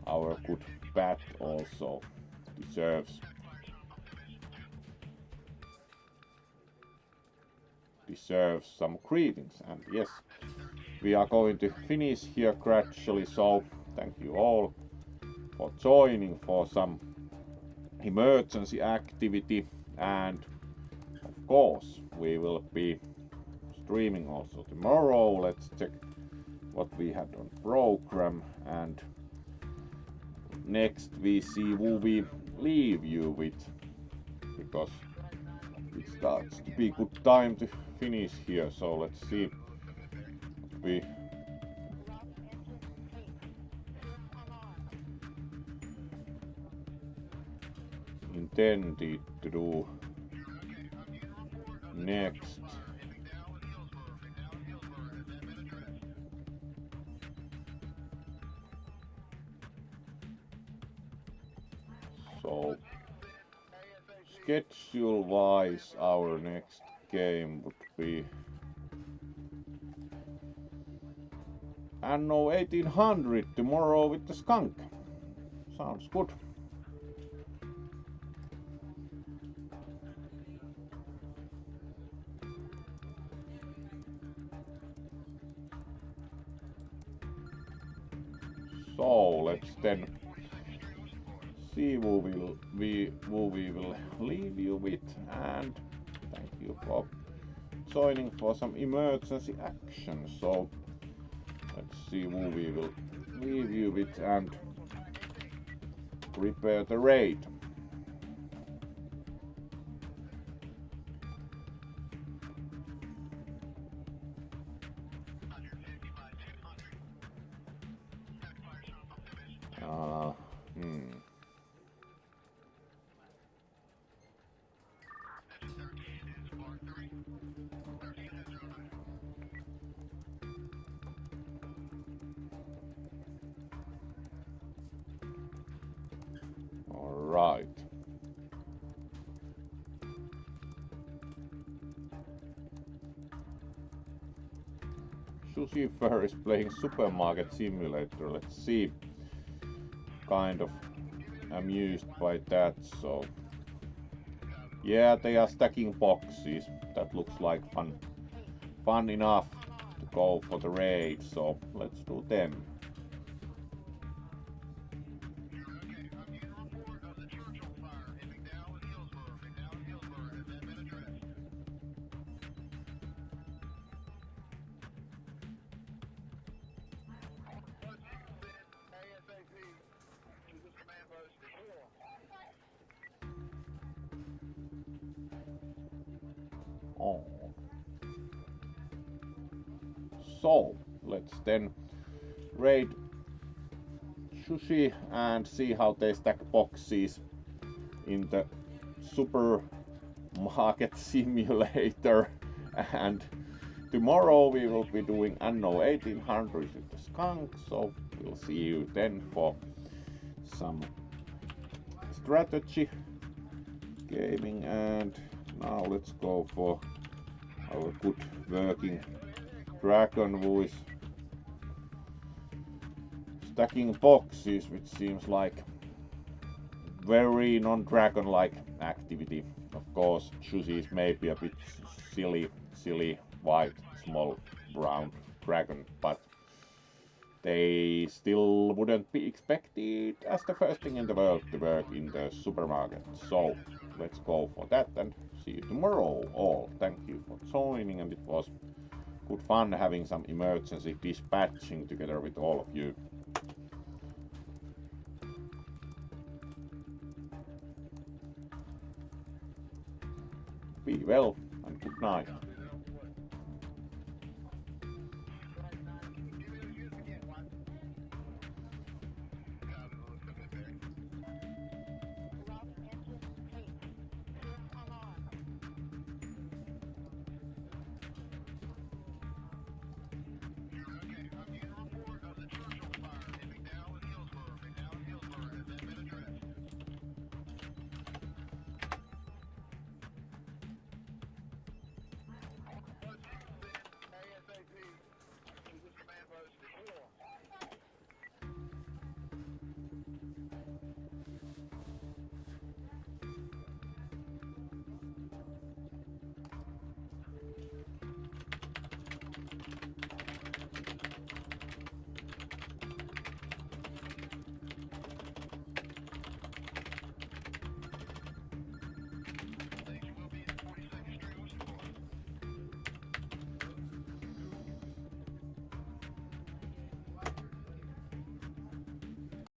our good Pat also deserves some greetings. And yes, we are going to finish here gradually, so thank you all for joining for some emergency activity, and of course we will be streaming also tomorrow. Let's check what we had on program, and next we see who we leave you with, because it starts to be good time to finish here. So let's see what we intended to do next. So schedule wise our next game would be Anno 1800 tomorrow with the skunk. Sounds good. So let's then see who we will leave you with, and thank you for joining for some emergency action. So let's see who we will leave you with and prepare the raid. Alright. Lucifer is playing Supermarket Simulator. Let's see. Kind of amused by that. So yeah, they are stacking boxes. That looks like fun enough to go for the raid. So let's do them. Oh. So let's then raid Sushi and see how they stack boxes in the Supermarket Simulator. And tomorrow we will be doing Anno 1800 with the skunk, so we'll see you then for some strategy gaming. And now let's go for our good working dragon who is stacking boxes, which seems like very non-dragon like activity. Of course, Juicy is maybe a bit silly white small brown dragon, but they still wouldn't be expected as the first thing in the world to work in the supermarket. So let's go for that and see you tomorrow all. Thank you for joining, and it was good fun having some emergency dispatching together with all of you. Be well and good night.